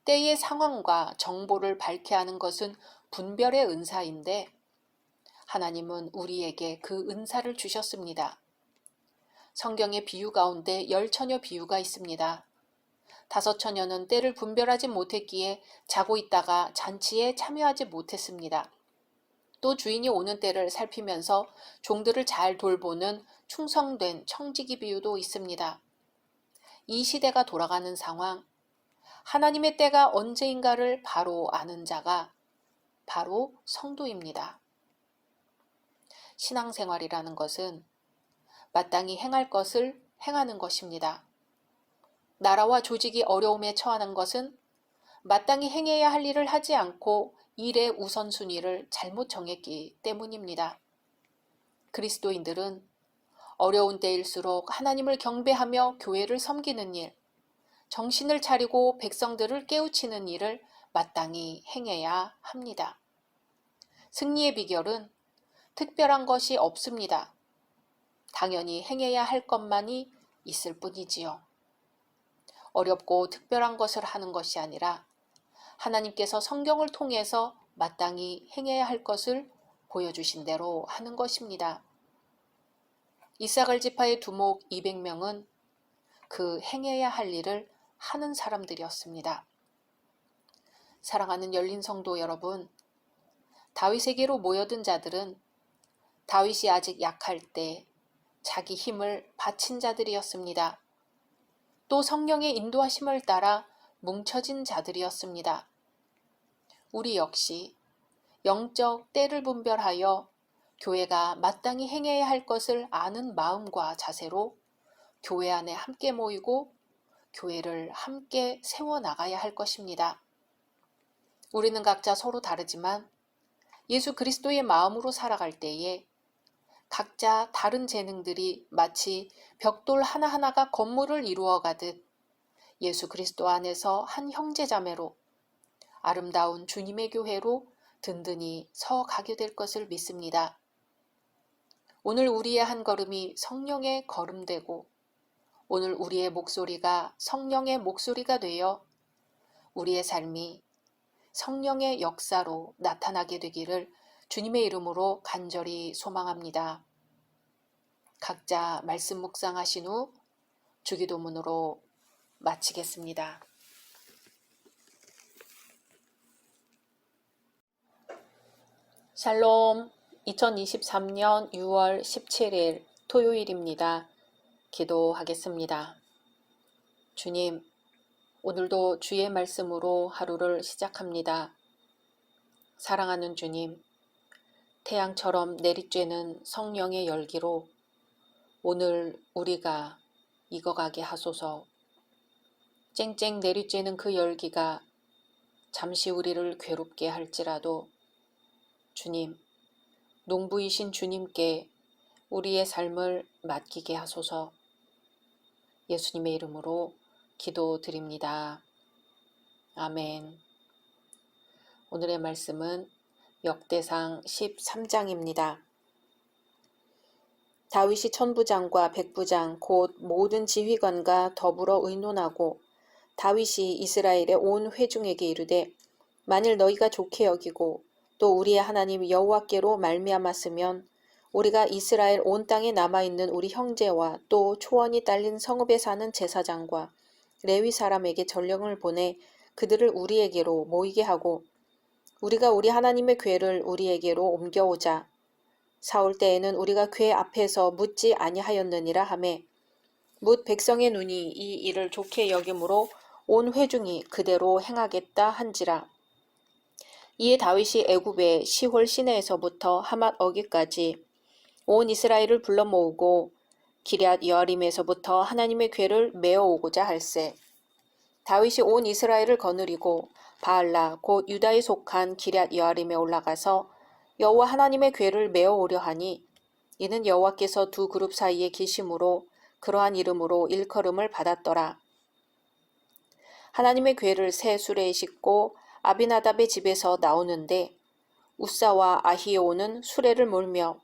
때의 상황과 정보를 밝게 하는 것은 분별의 은사인데 하나님은 우리에게 그 은사를 주셨습니다. 성경의 비유 가운데 10처녀 비유가 있습니다. 5처녀는 때를 분별하지 못했기에 자고 있다가 잔치에 참여하지 못했습니다. 또 주인이 오는 때를 살피면서 종들을 잘 돌보는 충성된 청지기 비유도 있습니다. 이 시대가 돌아가는 상황, 하나님의 때가 언제인가를 바로 아는 자가 바로 성도입니다. 신앙생활이라는 것은 마땅히 행할 것을 행하는 것입니다. 나라와 조직이 어려움에 처하는 것은 마땅히 행해야 할 일을 하지 않고 일의 우선순위를 잘못 정했기 때문입니다. 그리스도인들은 어려운 때일수록 하나님을 경배하며 교회를 섬기는 일, 정신을 차리고 백성들을 깨우치는 일을 마땅히 행해야 합니다. 승리의 비결은 특별한 것이 없습니다. 당연히 행해야 할 것만이 있을 뿐이지요. 어렵고 특별한 것을 하는 것이 아니라 하나님께서 성경을 통해서 마땅히 행해야 할 것을 보여주신 대로 하는 것입니다. 이사갈 지파의 두목 200명은 그 행해야 할 일을 하는 사람들이었습니다. 사랑하는 열린 성도 여러분, 다윗에게로 모여든 자들은 다윗이 아직 약할 때 자기 힘을 바친 자들이었습니다. 또 성령의 인도하심을 따라 뭉쳐진 자들이었습니다. 우리 역시 영적 때를 분별하여 교회가 마땅히 행해야 할 것을 아는 마음과 자세로 교회 안에 함께 모이고 교회를 함께 세워나가야 할 것입니다. 우리는 각자 서로 다르지만 예수 그리스도의 마음으로 살아갈 때에 각자 다른 재능들이 마치 벽돌 하나하나가 건물을 이루어가듯 예수 그리스도 안에서 한 형제자매로 아름다운 주님의 교회로 든든히 서가게 될 것을 믿습니다. 오늘 우리의 한 걸음이 성령의 걸음되고 오늘 우리의 목소리가 성령의 목소리가 되어 우리의 삶이 성령의 역사로 나타나게 되기를 주님의 이름으로 간절히 소망합니다. 각자 말씀 묵상하신 후 주기도문으로 마치겠습니다. 샬롬, 2023년 6월 17일 토요일입니다. 기도하겠습니다. 주님, 오늘도 주의 말씀으로 하루를 시작합니다. 사랑하는 주님, 태양처럼 내리쬐는 성령의 열기로 오늘 우리가 익어가게 하소서. 쨍쨍 내리쬐는 그 열기가 잠시 우리를 괴롭게 할지라도 주님, 농부이신 주님께 우리의 삶을 맡기게 하소서. 예수님의 이름으로 기도드립니다. 아멘. 오늘의 말씀은 역대상 13장입니다. 다윗이 천부장과 백부장 곧 모든 지휘관과 더불어 의논하고 다윗이 이스라엘의 온 회중에게 이르되 만일 너희가 좋게 여기고 또 우리의 하나님 여호와께로 말미암았으면 우리가 이스라엘 온 땅에 남아있는 우리 형제와 또 초원이 딸린 성읍에 사는 제사장과 레위 사람에게 전령을 보내 그들을 우리에게로 모이게 하고 우리가 우리 하나님의 궤를 우리에게로 옮겨오자. 사올 때에는 우리가 궤 앞에서 묻지 아니하였느니라 하매 뭇 백성의 눈이 이 일을 좋게 여김으로 온 회중이 그대로 행하겠다 한지라. 이에 다윗이 애굽의 시홀 시내에서부터 하맛 어기까지 온 이스라엘을 불러 모으고 기럇 여아림에서부터 하나님의 궤를 메어오고자 할세. 다윗이 온 이스라엘을 거느리고 바알라 곧 유다에 속한 기럇 여아림에 올라가서 여호와 하나님의 궤를 메어오려 하니 이는 여호와께서 두 그룹 사이에 계심으로 그러한 이름으로 일컬음을 받았더라. 하나님의 궤를 새 수레에 싣고 아비나답의 집에서 나오는데 우사와 아히오는 수레를 몰며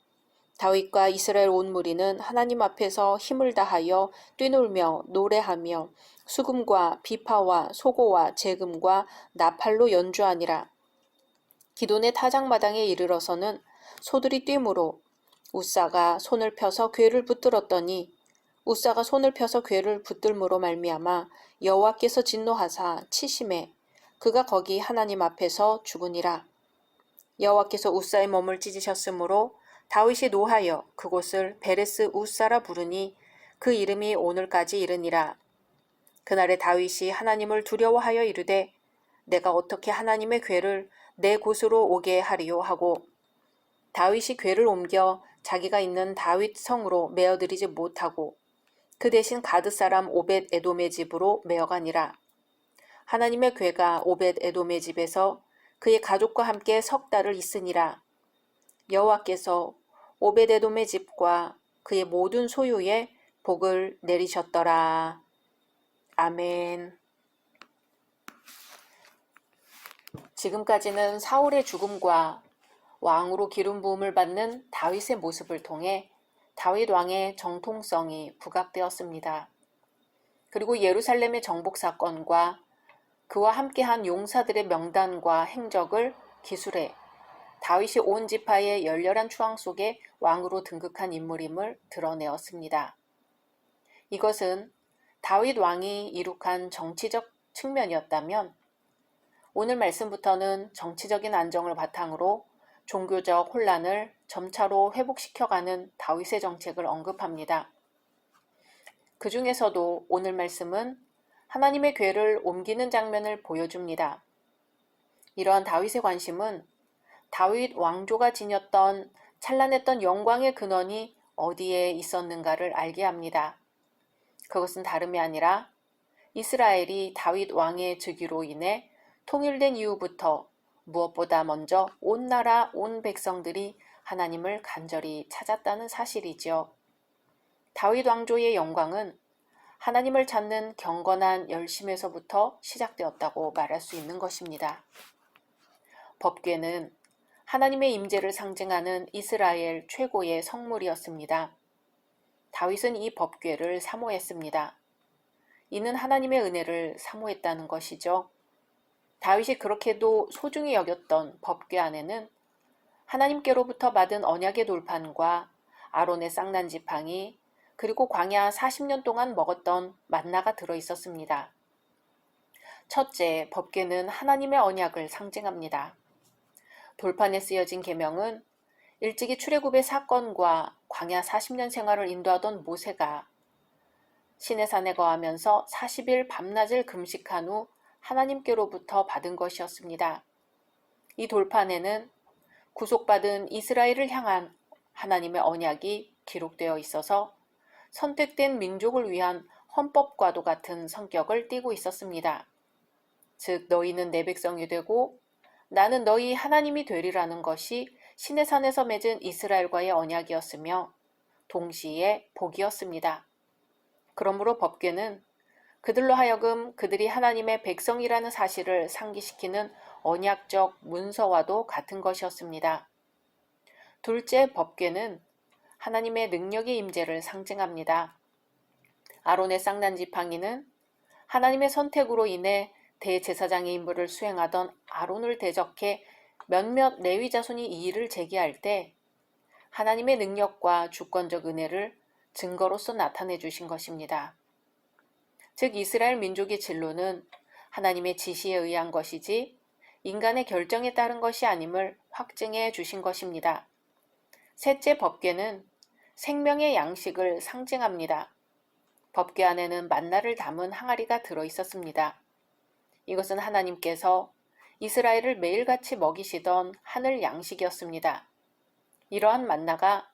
다윗과 이스라엘 온 무리는 하나님 앞에서 힘을 다하여 뛰놀며 노래하며 수금과 비파와 소고와 제금과 나팔로 연주하니라. 기돈의 타작마당에 이르러서는 소들이 뛰므로 우사가 손을 펴서 궤를 붙들었더니 우사가 손을 펴서 궤를 붙들므로 말미암아 여호와께서 진노하사 치심에 그가 거기 하나님 앞에서 죽으니라. 여호와께서 우사의 몸을 찢으셨으므로 다윗이 노하여 그곳을 베레스 우사라 부르니 그 이름이 오늘까지 이르니라. 그날에 다윗이 하나님을 두려워하여 이르되 내가 어떻게 하나님의 궤를 내 곳으로 오게 하리요 하고 다윗이 궤를 옮겨 자기가 있는 다윗 성으로 메어들이지 못하고 그 대신 가드 사람 오벳 에돔의 집으로 메어가니라. 하나님의 궤가 오벳 에돔의 집에서 그의 가족과 함께 석 달을 있으니라. 여호와께서 오벳 에돔의 집과 그의 모든 소유에 복을 내리셨더라. 아멘. 지금까지는 사울의 죽음과 왕으로 기름 부음을 받는 다윗의 모습을 통해 다윗 왕의 정통성이 부각되었습니다. 그리고 예루살렘의 정복 사건과 그와 함께한 용사들의 명단과 행적을 기술에 다윗이 온 지파의 열렬한 추앙 속에 왕으로 등극한 인물임을 드러내었습니다. 이것은 다윗 왕이 이룩한 정치적 측면이었다면 오늘 말씀부터는 정치적인 안정을 바탕으로 종교적 혼란을 점차로 회복시켜가는 다윗의 정책을 언급합니다. 그 중에서도 오늘 말씀은 하나님의 궤를 옮기는 장면을 보여줍니다. 이러한 다윗의 관심은 다윗 왕조가 지녔던 찬란했던 영광의 근원이 어디에 있었는가를 알게 합니다. 그것은 다름이 아니라 이스라엘이 다윗 왕의 즉위로 인해 통일된 이후부터 무엇보다 먼저 온 나라 온 백성들이 하나님을 간절히 찾았다는 사실이지요. 다윗 왕조의 영광은 하나님을 찾는 경건한 열심에서부터 시작되었다고 말할 수 있는 것입니다. 법궤는 하나님의 임재를 상징하는 이스라엘 최고의 성물이었습니다. 다윗은 이 법궤를 사모했습니다. 이는 하나님의 은혜를 사모했다는 것이죠. 다윗이 그렇게도 소중히 여겼던 법궤 안에는 하나님께로부터 받은 언약의 돌판과 아론의 쌍난 지팡이 그리고 광야 40년 동안 먹었던 만나가 들어있었습니다. 첫째, 법궤는 하나님의 언약을 상징합니다. 돌판에 쓰여진 계명은 일찍이 출애굽의 사건과 광야 40년 생활을 인도하던 모세가 시내산에 거하면서 40일 밤낮을 금식한 후 하나님께로부터 받은 것이었습니다. 이 돌판에는 구속받은 이스라엘을 향한 하나님의 언약이 기록되어 있어서 선택된 민족을 위한 헌법과도 같은 성격을 띠고 있었습니다. 즉 너희는 내 백성이 되고 나는 너희 하나님이 되리라는 것이 시내산에서 맺은 이스라엘과의 언약이었으며 동시에 복이었습니다. 그러므로 법궤는 그들로 하여금 그들이 하나님의 백성이라는 사실을 상기시키는 언약적 문서와도 같은 것이었습니다. 둘째, 법궤는 하나님의 능력의 임재를 상징합니다. 아론의 쌍난 지팡이는 하나님의 선택으로 인해 대제사장의 임무를 수행하던 아론을 대적해 몇몇 레위 자손이 이 일을 제기할 때 하나님의 능력과 주권적 은혜를 증거로서 나타내 주신 것입니다. 즉 이스라엘 민족의 진로는 하나님의 지시에 의한 것이지 인간의 결정에 따른 것이 아님을 확증해 주신 것입니다. 셋째, 법궤는 생명의 양식을 상징합니다. 법궤 안에는 만나를 담은 항아리가 들어 있었습니다. 이것은 하나님께서 이스라엘을 매일같이 먹이시던 하늘 양식이었습니다. 이러한 만나가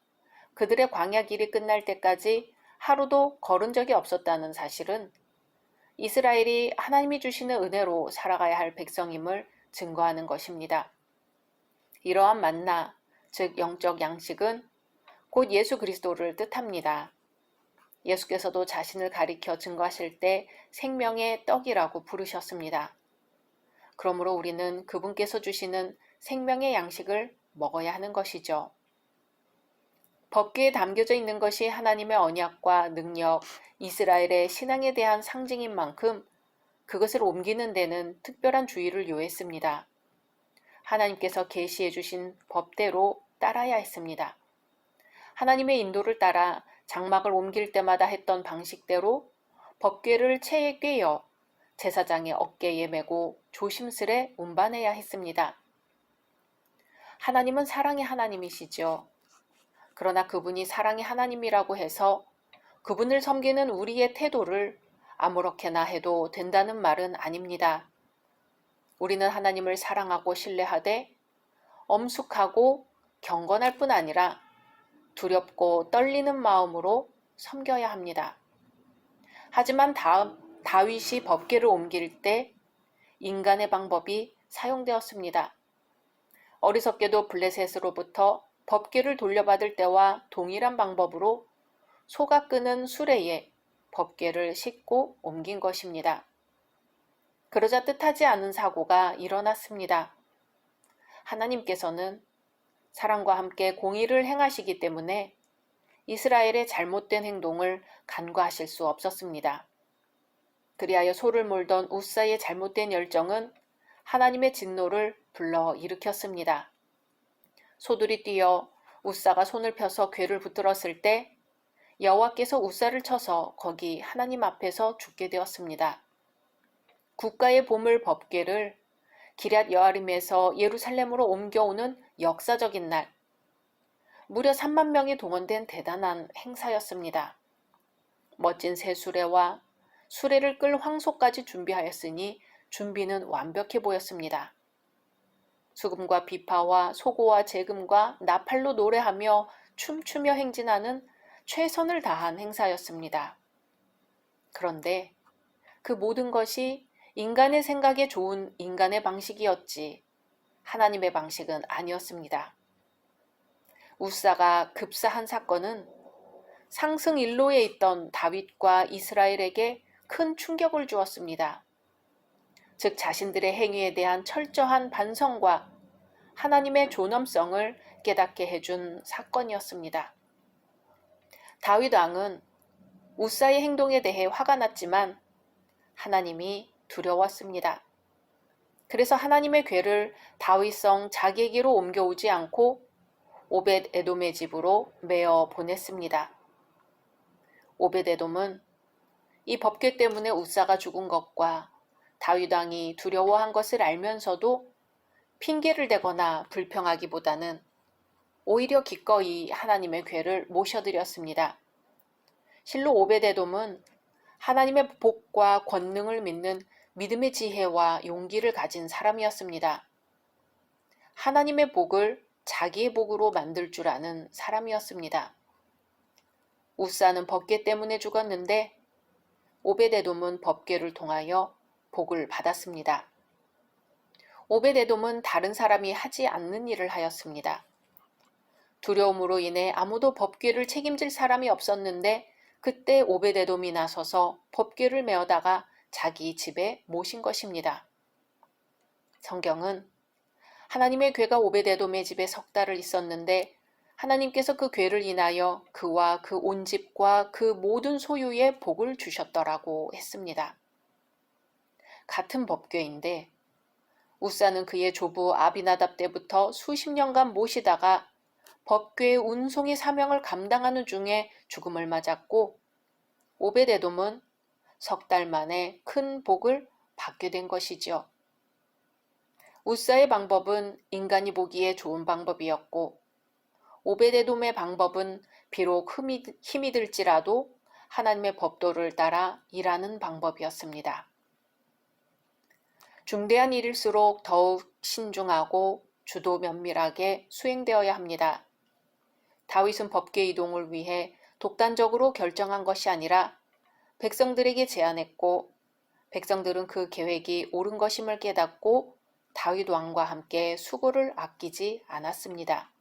그들의 광야 길이 끝날 때까지 하루도 거른 적이 없었다는 사실은 이스라엘이 하나님이 주시는 은혜로 살아가야 할 백성임을 증거하는 것입니다. 이러한 만나, 즉 영적 양식은 곧 예수 그리스도를 뜻합니다. 예수께서도 자신을 가리켜 증거하실 때 생명의 떡이라고 부르셨습니다. 그러므로 우리는 그분께서 주시는 생명의 양식을 먹어야 하는 것이죠. 법궤에 담겨져 있는 것이 하나님의 언약과 능력, 이스라엘의 신앙에 대한 상징인 만큼 그것을 옮기는 데는 특별한 주의를 요했습니다. 하나님께서 계시해 주신 법대로 따라야 했습니다. 하나님의 인도를 따라 장막을 옮길 때마다 했던 방식대로 법궤를 체에 꿰어 제사장의 어깨에 메고 조심스레 운반해야 했습니다. 하나님은 사랑의 하나님이시죠. 그러나 그분이 사랑의 하나님이라고 해서 그분을 섬기는 우리의 태도를 아무렇게나 해도 된다는 말은 아닙니다. 우리는 하나님을 사랑하고 신뢰하되 엄숙하고 경건할 뿐 아니라 두렵고 떨리는 마음으로 섬겨야 합니다. 하지만 다윗이 법궤를 옮길 때 인간의 방법이 사용되었습니다. 어리석게도 블레셋으로부터 법궤를 돌려받을 때와 동일한 방법으로 소가 끄는 수레에 법궤를 싣고 옮긴 것입니다. 그러자 뜻하지 않은 사고가 일어났습니다. 하나님께서는 사랑과 함께 공의를 행하시기 때문에 이스라엘의 잘못된 행동을 간과하실 수 없었습니다. 그리하여 소를 몰던 우사의 잘못된 열정은 하나님의 진노를 불러 일으켰습니다. 소들이 뛰어 우사가 손을 펴서 궤를 붙들었을 때 여호와께서 우사를 쳐서 거기 하나님 앞에서 죽게 되었습니다. 국가의 보물 법궤를 기럇 여아림에서 예루살렘으로 옮겨오는 역사적인 날, 무려 3만 명이 동원된 대단한 행사였습니다. 멋진 새 수레와 수레를 끌 황소까지 준비하였으니 준비는 완벽해 보였습니다. 수금과 비파와 소고와 재금과 나팔로 노래하며 춤추며 행진하는 최선을 다한 행사였습니다. 그런데 그 모든 것이 인간의 생각에 좋은 인간의 방식이었지 하나님의 방식은 아니었습니다. 우사가 급사한 사건은 상승 일로에 있던 다윗과 이스라엘에게 큰 충격을 주었습니다. 즉 자신들의 행위에 대한 철저한 반성과 하나님의 존엄성을 깨닫게 해준 사건이었습니다. 다윗 왕은 우사의 행동에 대해 화가 났지만 하나님이 두려웠습니다. 그래서 하나님의 궤를 다윗성 자기에게로 옮겨오지 않고 오벳 에돔의 집으로 메어 보냈습니다. 오벳 에돔은 이 법궤 때문에 우사가 죽은 것과 다윗 왕이 두려워한 것을 알면서도 핑계를 대거나 불평하기보다는 오히려 기꺼이 하나님의 궤를 모셔드렸습니다. 실로 오벳 에돔은 하나님의 복과 권능을 믿는 믿음의 지혜와 용기를 가진 사람이었습니다. 하나님의 복을 자기의 복으로 만들 줄 아는 사람이었습니다. 우사는 법궤 때문에 죽었는데 오벳 에돔은 법궤를 통하여 복을 받았습니다. 오벳 에돔은 다른 사람이 하지 않는 일을 하였습니다. 두려움으로 인해 아무도 법궤를 책임질 사람이 없었는데 그때 오벳 에돔이 나서서 법궤를 메어다가 자기 집에 모신 것입니다. 성경은 하나님의 궤가 오벳 에돔의 집에 석 달을 있었는데 하나님께서 그 궤를 인하여 그와 그 온 집과 그 모든 소유에 복을 주셨더라고 했습니다. 같은 법궤인데 우사는 그의 조부 아비나답 때부터 수십 년간 모시다가 법궤의 운송의 사명을 감당하는 중에 죽음을 맞았고 오벳 에돔은 석 달 만에 큰 복을 받게 된 것이지요. 우사의 방법은 인간이 보기에 좋은 방법이었고 오벳 에돔의 방법은 비록 힘이 들지라도 하나님의 법도를 따라 일하는 방법이었습니다. 중대한 일일수록 더욱 신중하고 주도 면밀하게 수행되어야 합니다. 다윗은 법궤 이동을 위해 독단적으로 결정한 것이 아니라 백성들에게 제안했고 백성들은 그 계획이 옳은 것임을 깨닫고 다윗 왕과 함께 수고를 아끼지 않았습니다.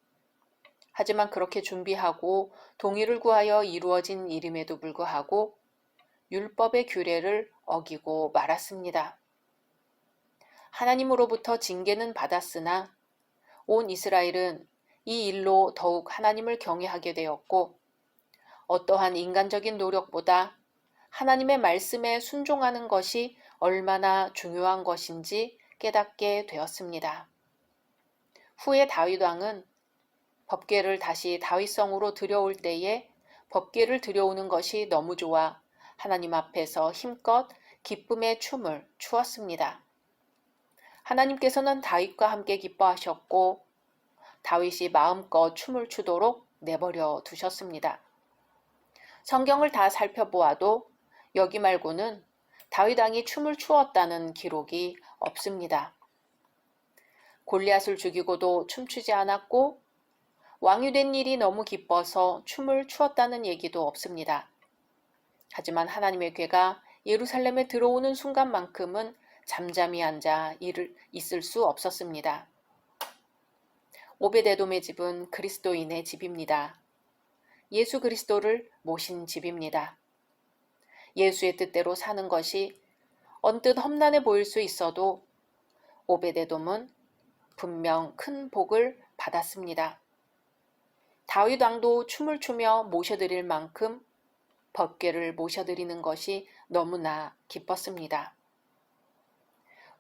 하지만 그렇게 준비하고 동의를 구하여 이루어진 일임에도 불구하고 율법의 규례를 어기고 말았습니다. 하나님으로부터 징계는 받았으나 온 이스라엘은 이 일로 더욱 하나님을 경외하게 되었고 어떠한 인간적인 노력보다 하나님의 말씀에 순종하는 것이 얼마나 중요한 것인지 깨닫게 되었습니다. 후에 다윗 왕은 법궤를 다시 다윗성으로 들여올 때에 법궤를 들여오는 것이 너무 좋아 하나님 앞에서 힘껏 기쁨의 춤을 추었습니다. 하나님께서는 다윗과 함께 기뻐하셨고 다윗이 마음껏 춤을 추도록 내버려 두셨습니다. 성경을 다 살펴보아도 여기 말고는 다윗 왕이 춤을 추었다는 기록이 없습니다. 골리앗을 죽이고도 춤추지 않았고 왕이 된 일이 너무 기뻐서 춤을 추었다는 얘기도 없습니다. 하지만 하나님의 궤가 예루살렘에 들어오는 순간만큼은 잠잠히 앉아 있을 수 없었습니다. 오벳 에돔의 집은 그리스도인의 집입니다. 예수 그리스도를 모신 집입니다. 예수의 뜻대로 사는 것이 언뜻 험난해 보일 수 있어도 오벳 에돔은 분명 큰 복을 받았습니다. 다윗 왕도 춤을 추며 모셔드릴 만큼 법궤를 모셔드리는 것이 너무나 기뻤습니다.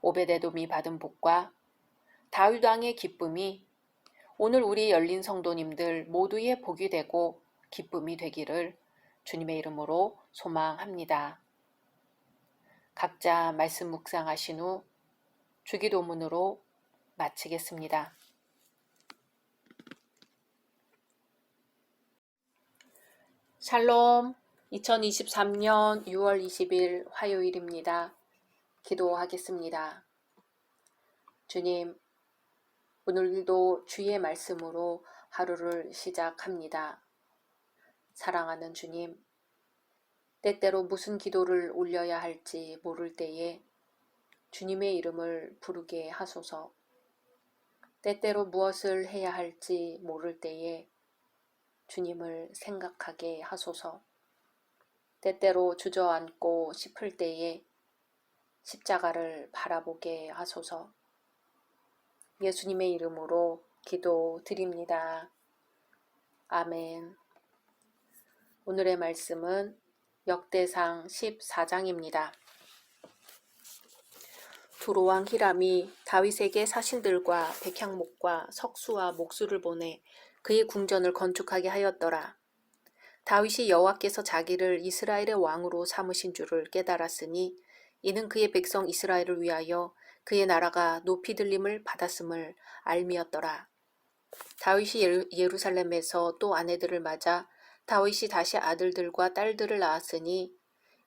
오벳 에돔이 받은 복과 다윗 왕의 기쁨이 오늘 우리 열린 성도님들 모두의 복이 되고 기쁨이 되기를 주님의 이름으로 소망합니다. 각자 말씀 묵상하신 후 주기도문으로 마치겠습니다. 샬롬, 2023년 6월 20일 화요일입니다. 기도하겠습니다. 주님, 오늘도 주의 말씀으로 하루를 시작합니다. 사랑하는 주님, 때때로 무슨 기도를 올려야 할지 모를 때에 주님의 이름을 부르게 하소서. 때때로 무엇을 해야 할지 모를 때에 주님을 생각하게 하소서. 때때로 주저앉고 싶을 때에 십자가를 바라보게 하소서. 예수님의 이름으로 기도드립니다. 아멘. 오늘의 말씀은 역대상 14장입니다. 두로왕 히람이 다윗에게 사신들과 백향목과 석수와 목수를 보내 그의 궁전을 건축하게 하였더라. 다윗이 여호와께서 자기를 이스라엘의 왕으로 삼으신 줄을 깨달았으니 이는 그의 백성 이스라엘을 위하여 그의 나라가 높이 들림을 받았음을 알미었더라. 다윗이 예루살렘에서 또 아내들을 맞아 다윗이 다시 아들들과 딸들을 낳았으니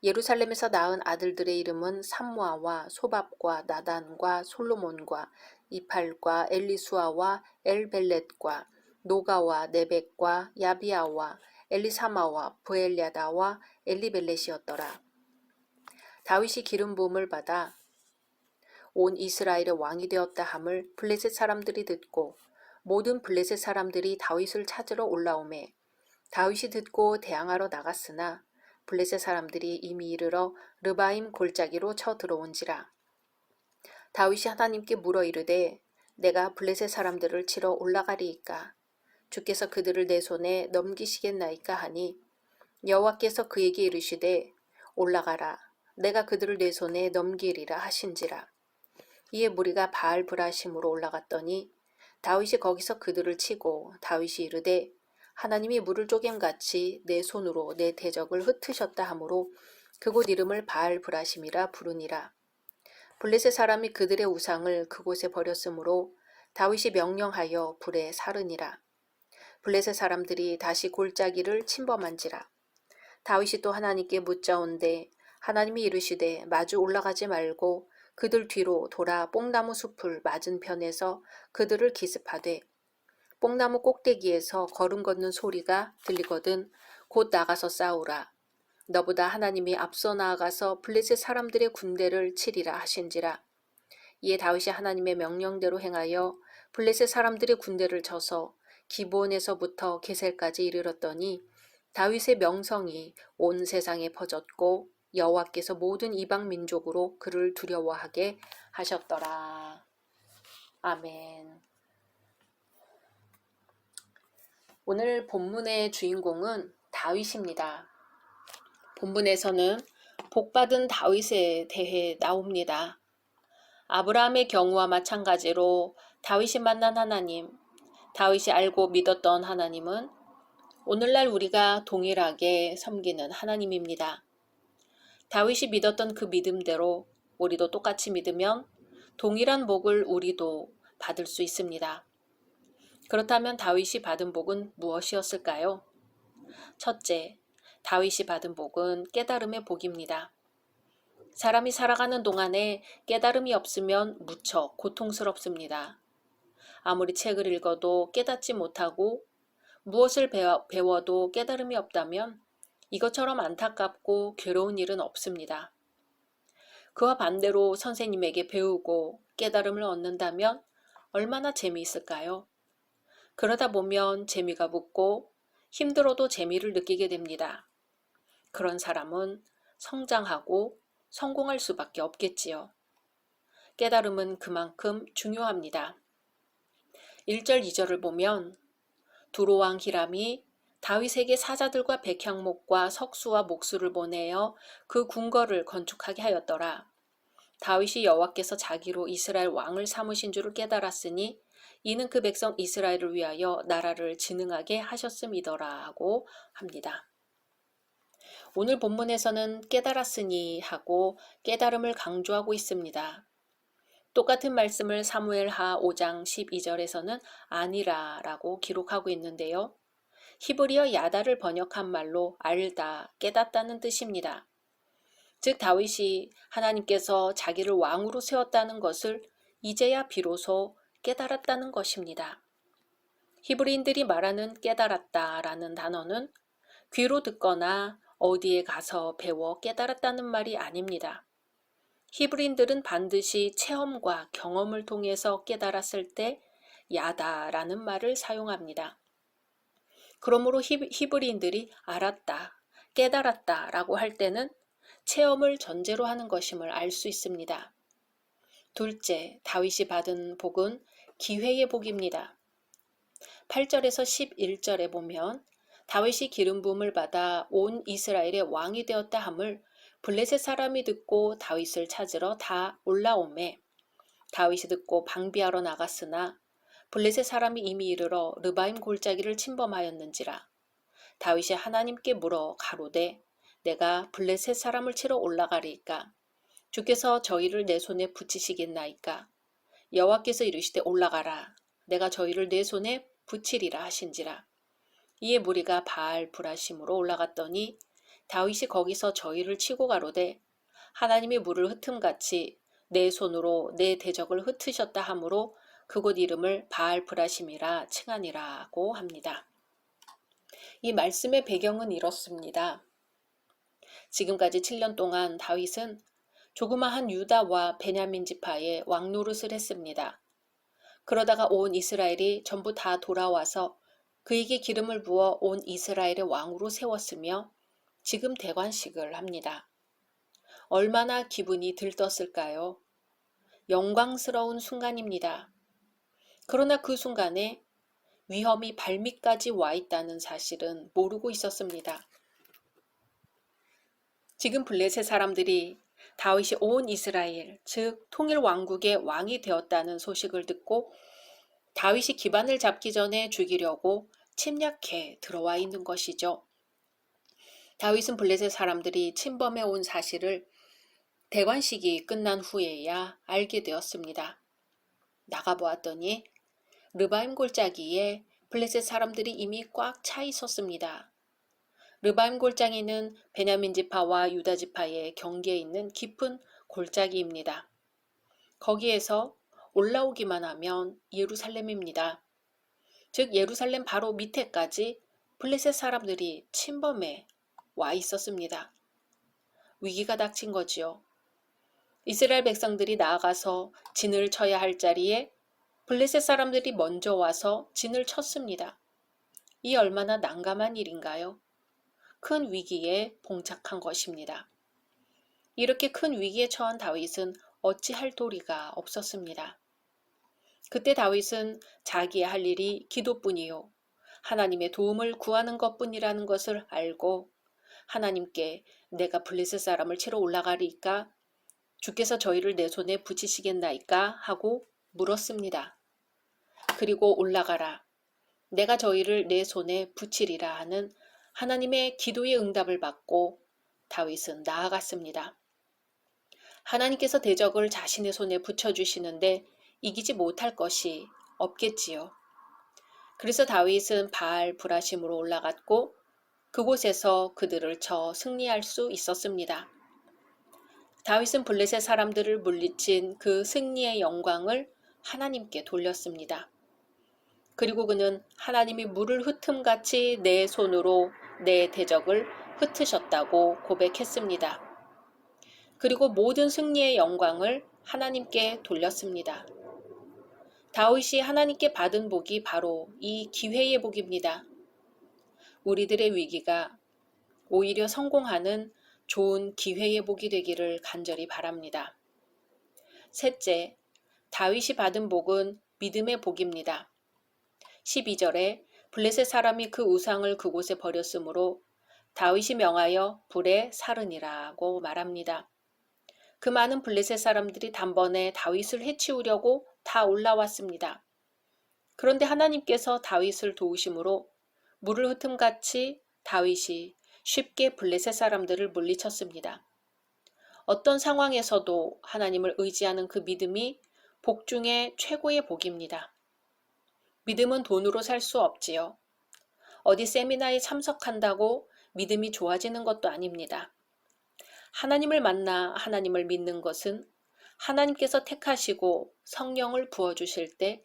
예루살렘에서 낳은 아들들의 이름은 삼무아와 소밥과 나단과 솔로몬과 이팔과 엘리수아와 엘벨렛과 노가와 네벡과 야비아와 엘리사마와 부엘야다와 엘리벨렛이었더라. 다윗이 기름 부음을 받아 온 이스라엘의 왕이 되었다 함을 블레셋 사람들이 듣고 모든 블레셋 사람들이 다윗을 찾으러 올라오매 다윗이 듣고 대항하러 나갔으나 블레셋 사람들이 이미 이르러 르바임 골짜기로 쳐 들어온지라. 다윗이 하나님께 물어 이르되 내가 블레셋 사람들을 치러 올라가리이까 주께서 그들을 내 손에 넘기시겠나이까 하니 여호와께서 그에게 이르시되 올라가라 내가 그들을 내 손에 넘기리라 하신지라. 이에 무리가 바알 브라심으로 올라갔더니 다윗이 거기서 그들을 치고 다윗이 이르되 하나님이 물을 쪼갬같이 내 손으로 내 대적을 흩으셨다 하므로 그곳 이름을 바알 브라심이라 부르니라. 블레셋 사람이 그들의 우상을 그곳에 버렸으므로 다윗이 명령하여 불에 사르니라. 블레셋 사람들이 다시 골짜기를 침범한지라. 다윗이 또 하나님께 묻자온데 하나님이 이르시되 마주 올라가지 말고 그들 뒤로 돌아 뽕나무 숲을 맞은편에서 그들을 기습하되 뽕나무 꼭대기에서 걸음 걷는 소리가 들리거든 곧 나가서 싸우라. 너보다 하나님이 앞서 나아가서 블레셋 사람들의 군대를 치리라 하신지라. 이에 다윗이 하나님의 명령대로 행하여 블레셋 사람들의 군대를 쳐서 기브온에서부터 게셀까지 이르렀더니 다윗의 명성이 온 세상에 퍼졌고 여호와께서 모든 이방 민족으로 그를 두려워하게 하셨더라. 아멘. 오늘 본문의 주인공은 다윗입니다. 본문에서는 복받은 다윗에 대해 나옵니다. 아브라함의 경우와 마찬가지로 다윗이 만난 하나님, 다윗이 알고 믿었던 하나님은 오늘날 우리가 동일하게 섬기는 하나님입니다. 다윗이 믿었던 그 믿음대로 우리도 똑같이 믿으면 동일한 복을 우리도 받을 수 있습니다. 그렇다면 다윗이 받은 복은 무엇이었을까요? 첫째, 다윗이 받은 복은 깨달음의 복입니다. 사람이 살아가는 동안에 깨달음이 없으면 무척 고통스럽습니다. 아무리 책을 읽어도 깨닫지 못하고 무엇을 배워도 깨달음이 없다면 이것처럼 안타깝고 괴로운 일은 없습니다. 그와 반대로 선생님에게 배우고 깨달음을 얻는다면 얼마나 재미있을까요? 그러다 보면 재미가 붙고 힘들어도 재미를 느끼게 됩니다. 그런 사람은 성장하고 성공할 수밖에 없겠지요. 깨달음은 그만큼 중요합니다. 1절 2절을 보면 두로왕 히람이 다윗에게 사자들과 백향목과 석수와 목수를 보내어 그 궁궐을 건축하게 하였더라. 다윗이 여호와께서 자기로 이스라엘 왕을 삼으신 줄을 깨달았으니 이는 그 백성 이스라엘을 위하여 나라를 진흥하게 하셨음이더라 하고 합니다. 오늘 본문에서는 깨달았으니 하고 깨달음을 강조하고 있습니다. 똑같은 말씀을 사무엘하 5장 12절에서는 아니라 라고 기록하고 있는데요. 히브리어 야다를 번역한 말로 알다, 깨닫다는 뜻입니다. 즉 다윗이 하나님께서 자기를 왕으로 세웠다는 것을 이제야 비로소 깨달았다는 것입니다. 히브리인들이 말하는 깨달았다라는 단어는 귀로 듣거나 어디에 가서 배워 깨달았다는 말이 아닙니다. 히브리인들은 반드시 체험과 경험을 통해서 깨달았을 때 야다라는 말을 사용합니다. 그러므로 히브리인들이 알았다, 깨달았다 라고 할 때는 체험을 전제로 하는 것임을 알 수 있습니다. 둘째, 다윗이 받은 복은 기회의 복입니다. 8절에서 11절에 보면 다윗이 기름 부음을 받아 온 이스라엘의 왕이 되었다 함을 블레셋 사람이 듣고 다윗을 찾으러 다 올라오매 다윗이 듣고 방비하러 나갔으나 블레셋 사람이 이미 이르러 르바임 골짜기를 침범하였는지라 다윗이 하나님께 물어 가로되 내가 블레셋 사람을 치러 올라가리이까 주께서 저희를 내 손에 붙이시겠나이까 여호와께서 이르시되 올라가라 내가 저희를 내 손에 붙이리라 하신지라 이에 무리가 바알 브라심으로 올라갔더니 다윗이 거기서 저희를 치고 가로되 하나님이 물을 흩음같이 내 손으로 내 대적을 흩으셨다 하므로 그곳 이름을 바알 브라심이라 칭하니라고 합니다. 이 말씀의 배경은 이렇습니다. 지금까지 7년 동안 다윗은 조그마한 유다와 베냐민 지파에 왕 노릇을 했습니다. 그러다가 온 이스라엘이 전부 다 돌아와서 그에게 기름을 부어 온 이스라엘의 왕으로 세웠으며 지금 대관식을 합니다. 얼마나 기분이 들떴을까요? 영광스러운 순간입니다. 그러나 그 순간에 위험이 발밑까지 와 있다는 사실은 모르고 있었습니다. 지금 블레셋 사람들이 다윗이 온 이스라엘, 즉 통일 왕국의 왕이 되었다는 소식을 듣고 다윗이 기반을 잡기 전에 죽이려고 침략해 들어와 있는 것이죠. 다윗은 블레셋 사람들이 침범해 온 사실을 대관식이 끝난 후에야 알게 되었습니다. 나가보았더니 르바임 골짜기에 블레셋 사람들이 이미 꽉 차 있었습니다. 르바임 골짜기는 베냐민 지파와 유다 지파의 경계에 있는 깊은 골짜기입니다. 거기에서 올라오기만 하면 예루살렘입니다. 즉 예루살렘 바로 밑에까지 블레셋 사람들이 침범해 와 있었습니다. 위기가 닥친 거지요. 이스라엘 백성들이 나아가서 진을 쳐야 할 자리에 블레셋 사람들이 먼저 와서 진을 쳤습니다. 이 얼마나 난감한 일인가요? 큰 위기에 봉착한 것입니다. 이렇게 큰 위기에 처한 다윗은 어찌할 도리가 없었습니다. 그때 다윗은 자기의 할 일이 기도뿐이요 하나님의 도움을 구하는 것뿐이라는 것을 알고 하나님께 내가 블레셋 사람을 치러 올라가리이까 주께서 저희를 내 손에 붙이시겠나이까 하고 물었습니다. 그리고 올라가라 내가 저희를 내 손에 붙이리라 하는 하나님의 기도의 응답을 받고 다윗은 나아갔습니다. 하나님께서 대적을 자신의 손에 붙여주시는데 이기지 못할 것이 없겠지요. 그래서 다윗은 바알 브라심으로 올라갔고 그곳에서 그들을 쳐 승리할 수 있었습니다. 다윗은 블레셋 사람들을 물리친 그 승리의 영광을 하나님께 돌렸습니다. 그리고 그는 하나님이 물을 흩음같이 내 손으로 내 대적을 흩으셨다고 고백했습니다. 그리고 모든 승리의 영광을 하나님께 돌렸습니다. 다윗이 하나님께 받은 복이 바로 이 기회의 복입니다. 우리들의 위기가 오히려 성공하는 좋은 기회의 복이 되기를 간절히 바랍니다. 셋째, 다윗이 받은 복은 믿음의 복입니다. 12절에 블레셋 사람이 그 우상을 그곳에 버렸으므로 다윗이 명하여 불에 사르니라고 말합니다. 그 많은 블레셋 사람들이 단번에 다윗을 해치우려고 다 올라왔습니다. 그런데 하나님께서 다윗을 도우심으로 물을 흩음같이 다윗이 쉽게 블레셋 사람들을 물리쳤습니다. 어떤 상황에서도 하나님을 의지하는 그 믿음이 복 중에 최고의 복입니다. 믿음은 돈으로 살 수 없지요. 어디 세미나에 참석한다고 믿음이 좋아지는 것도 아닙니다. 하나님을 만나 하나님을 믿는 것은 하나님께서 택하시고 성령을 부어주실 때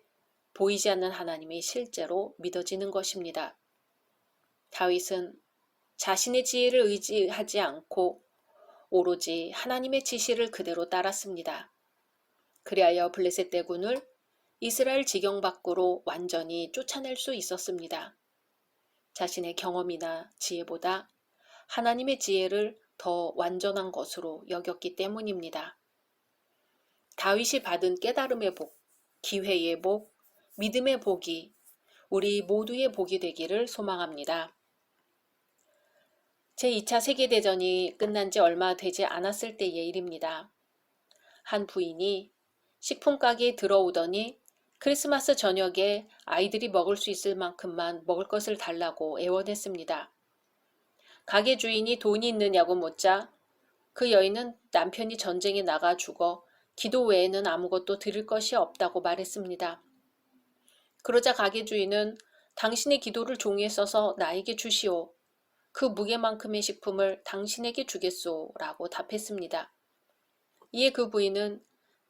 보이지 않는 하나님이 실제로 믿어지는 것입니다. 다윗은 자신의 지혜를 의지하지 않고 오로지 하나님의 지시를 그대로 따랐습니다. 그리하여 블레셋 대군을 이스라엘 지경 밖으로 완전히 쫓아낼 수 있었습니다. 자신의 경험이나 지혜보다 하나님의 지혜를 더 완전한 것으로 여겼기 때문입니다. 다윗이 받은 깨달음의 복, 기회의 복, 믿음의 복이 우리 모두의 복이 되기를 소망합니다. 제2차 세계대전이 끝난 지 얼마 되지 않았을 때의 일입니다. 한 부인이 식품 가게에 들어오더니 크리스마스 저녁에 아이들이 먹을 수 있을 만큼만 먹을 것을 달라고 애원했습니다. 가게 주인이 돈이 있느냐고 묻자 그 여인은 남편이 전쟁에 나가 죽어 기도 외에는 아무것도 드릴 것이 없다고 말했습니다. 그러자 가게 주인은 당신의 기도를 종이에 써서 나에게 주시오. 그 무게만큼의 식품을 당신에게 주겠소 라고 답했습니다. 이에 그 부인은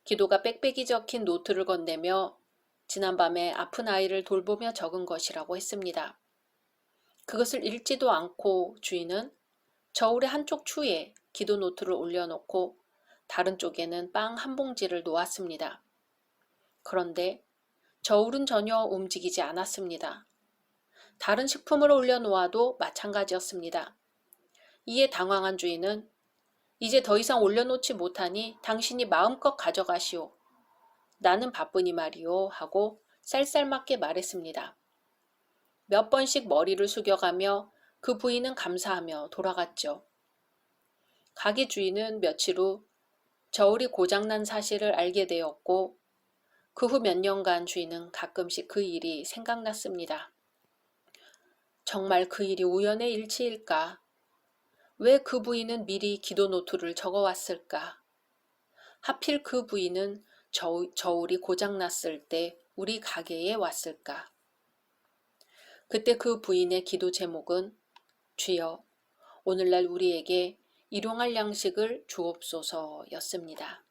기도가 빽빽이 적힌 노트를 건네며 지난밤에 아픈 아이를 돌보며 적은 것이라고 했습니다. 그것을 읽지도 않고 주인은 저울의 한쪽 추에 기도 노트를 올려놓고 다른 쪽에는 빵 한 봉지를 놓았습니다. 그런데 저울은 전혀 움직이지 않았습니다. 다른 식품을 올려놓아도 마찬가지였습니다. 이에 당황한 주인은 이제 더 이상 올려놓지 못하니 당신이 마음껏 가져가시오. 나는 바쁘니 말이오 하고 쌀쌀맞게 말했습니다. 몇 번씩 머리를 숙여가며 그 부인은 감사하며 돌아갔죠. 가게 주인은 며칠 후 저울이 고장난 사실을 알게 되었고 그 후 몇 년간 주인은 가끔씩 그 일이 생각났습니다. 정말 그 일이 우연의 일치일까? 왜 그 부인은 미리 기도 노트를 적어왔을까? 하필 그 부인은 저울이 고장났을 때 우리 가게에 왔을까? 그때 그 부인의 기도 제목은 주여, 오늘날 우리에게 일용할 양식을 주옵소서였습니다.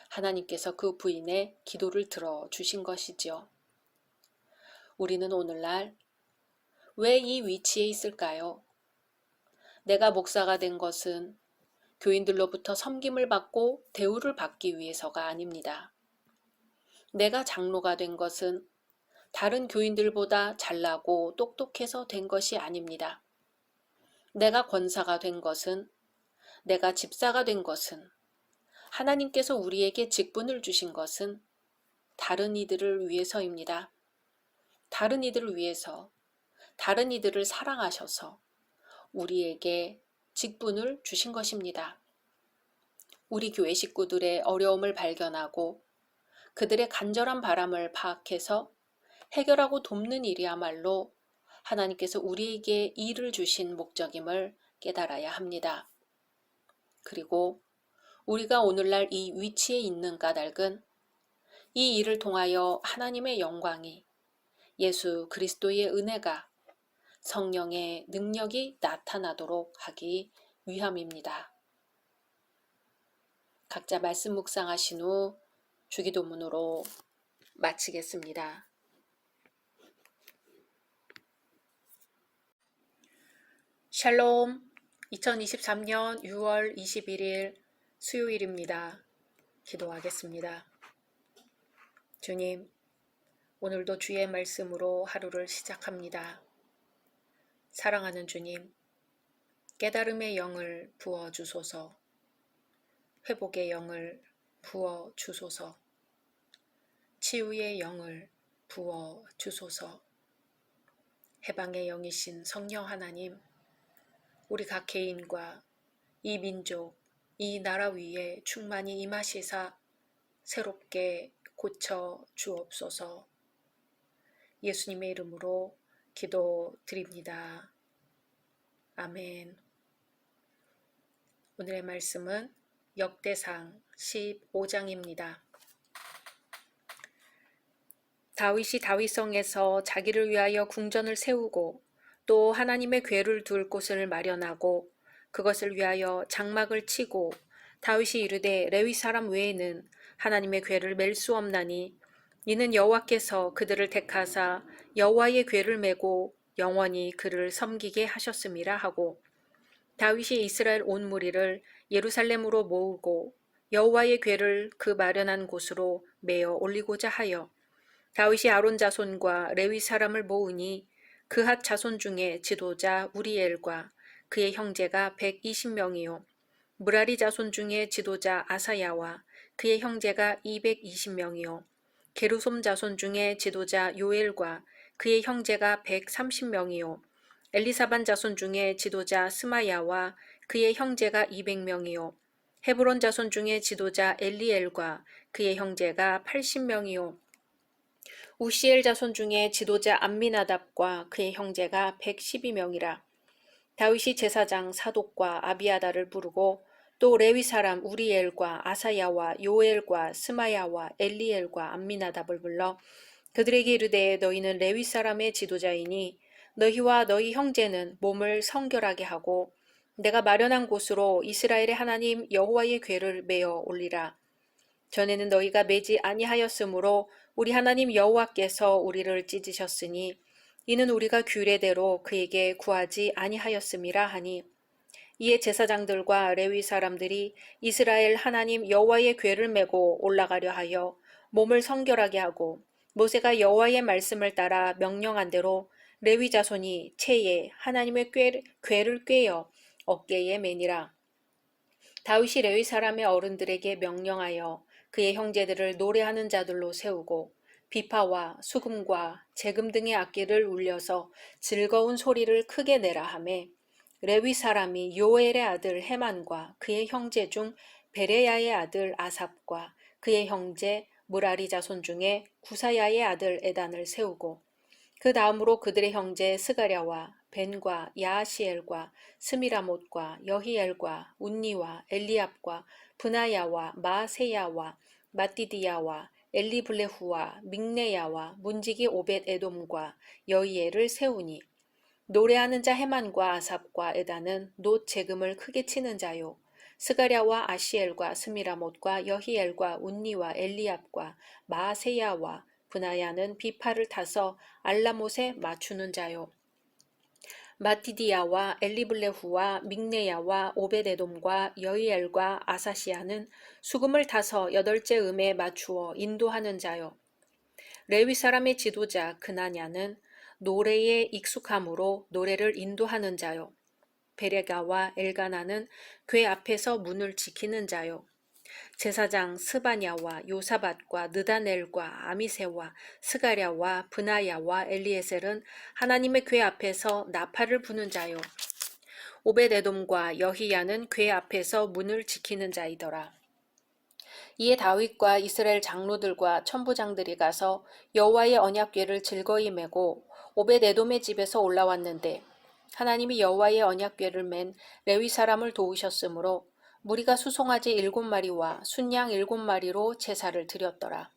하나님께서 그 부인의 기도를 들어주신 것이지요. 우리는 오늘날 왜 이 위치에 있을까요? 내가 목사가 된 것은 교인들로부터 섬김을 받고 대우를 받기 위해서가 아닙니다. 내가 장로가 된 것은 다른 교인들보다 잘나고 똑똑해서 된 것이 아닙니다. 내가 권사가 된 것은, 내가 집사가 된 것은, 하나님께서 우리에게 직분을 주신 것은 다른 이들을 위해서입니다. 다른 이들을 위해서, 다른 이들을 사랑하셔서 우리에게 직분을 주신 것입니다. 우리 교회 식구들의 어려움을 발견하고 그들의 간절한 바람을 파악해서 해결하고 돕는 일이야말로 하나님께서 우리에게 일을 주신 목적임을 깨달아야 합니다. 그리고 우리가 오늘날 이 위치에 있는 까닭은 이 일을 통하여 하나님의 영광이, 예수 그리스도의 은혜가, 성령의 능력이 나타나도록 하기 위함입니다. 각자 말씀 묵상하신 후 주기도문으로 마치겠습니다. 샬롬, 2023년 6월 21일 수요일입니다. 기도하겠습니다. 주님, 오늘도 주의 말씀으로 하루를 시작합니다. 사랑하는 주님, 깨달음의 영을 부어 주소서, 회복의 영을 부어 주소서, 치유의 영을 부어 주소서, 해방의 영이신 성령 하나님, 우리 각 개인과 이 민족, 이 나라 위에 충만히 임하시사 새롭게 고쳐 주옵소서. 예수님의 이름으로 기도드립니다. 아멘. 오늘의 말씀은 역대상 15장입니다. 다윗이 다윗성에서 자기를 위하여 궁전을 세우고 또 하나님의 궤를 둘 곳을 마련하고 그것을 위하여 장막을 치고 다윗이 이르되 레위 사람 외에는 하나님의 궤를 맬 수 없나니 이는 여호와께서 그들을 택하사 여호와의 궤를 메고 영원히 그를 섬기게 하셨음이라 하고 다윗이 이스라엘 온 무리를 예루살렘으로 모으고 여호와의 궤를 그 마련한 곳으로 메어 올리고자 하여 다윗이 아론 자손과 레위 사람을 모으니 그핫 자손 중에 지도자 우리엘과 그의 형제가 120명이요 무라리 자손 중에 지도자 아사야와 그의 형제가 220명이요 게르솜 자손 중에 지도자 요엘과 그의 형제가 130명이요 엘리사반 자손 중에 지도자 스마야와 그의 형제가 200명이요 헤브론 자손 중에 지도자 엘리엘과 그의 형제가 80명이요 우시엘 자손 중에 지도자 암미나답과 그의 형제가 112명이라. 다윗이 제사장 사독과 아비아다를 부르고 또 레위 사람 우리엘과 아사야와 요엘과 스마야와 엘리엘과 암미나답을 불러 그들에게 이르되 너희는 레위 사람의 지도자이니 너희와 너희 형제는 몸을 성결하게 하고 내가 마련한 곳으로 이스라엘의 하나님 여호와의 궤를 메어 올리라. 전에는 너희가 매지 아니하였으므로 우리 하나님 여호와께서 우리를 찢으셨으니 이는 우리가 규례대로 그에게 구하지 아니하였음이라 하니 이에 제사장들과 레위 사람들이 이스라엘 하나님 여호와의 궤를 메고 올라가려 하여 몸을 성결하게 하고 모세가 여호와의 말씀을 따라 명령한 대로 레위 자손이 채에 하나님의 궤를 꿰어 어깨에 매니라. 다윗이 레위 사람의 어른들에게 명령하여 그의 형제들을 노래하는 자들로 세우고 비파와 수금과 재금 등의 악기를 울려서 즐거운 소리를 크게 내라 하매 레위 사람이 요엘의 아들 헤만과 그의 형제 중 베레야의 아들 아삽과 그의 형제 무라리 자손 중에 구사야의 아들 에단을 세우고 그 다음으로 그들의 형제 스가랴와 벤과 야하시엘과 스미라못과 여히엘과 운니와 엘리압과 브나야와 마세야와 마띠디야와 엘리블레후와 믹네야와 문지기 오벳 에돔과 여히엘을 세우니 노래하는 자 헤만과 아삽과 에단은 놋 재금을 크게 치는 자요 스가랴와 아시엘과 스미라못과 여히엘과 운니와 엘리압과 마세야와 브나야는 비파를 타서 알라못에 맞추는 자요 마티디야와 엘리블레후와 믹네야와 오베데돔과 여이엘과 아사시아는 수금을 타서 8째 음에 맞추어 인도하는 자요 레위 사람의 지도자 그나냐는 노래에 익숙함으로 노래를 인도하는 자요 베레가와 엘가나는 궤 앞에서 문을 지키는 자요 제사장 스바냐와 요사밧과 느다넬과 아미세와 스가랴와 브나야와 엘리에셀은 하나님의 궤 앞에서 나팔을 부는 자요 오벳에돔과 여히야는 궤 앞에서 문을 지키는 자이더라. 이에 다윗과 이스라엘 장로들과 천부장들이 가서 여호와의 언약궤를 즐거이 메고 오벳에돔의 집에서 올라왔는데 하나님이 여호와의 언약궤를 맨 레위 사람을 도우셨으므로 무리가 수송아지 7마리와 순양 7마리로 제사를 드렸더라.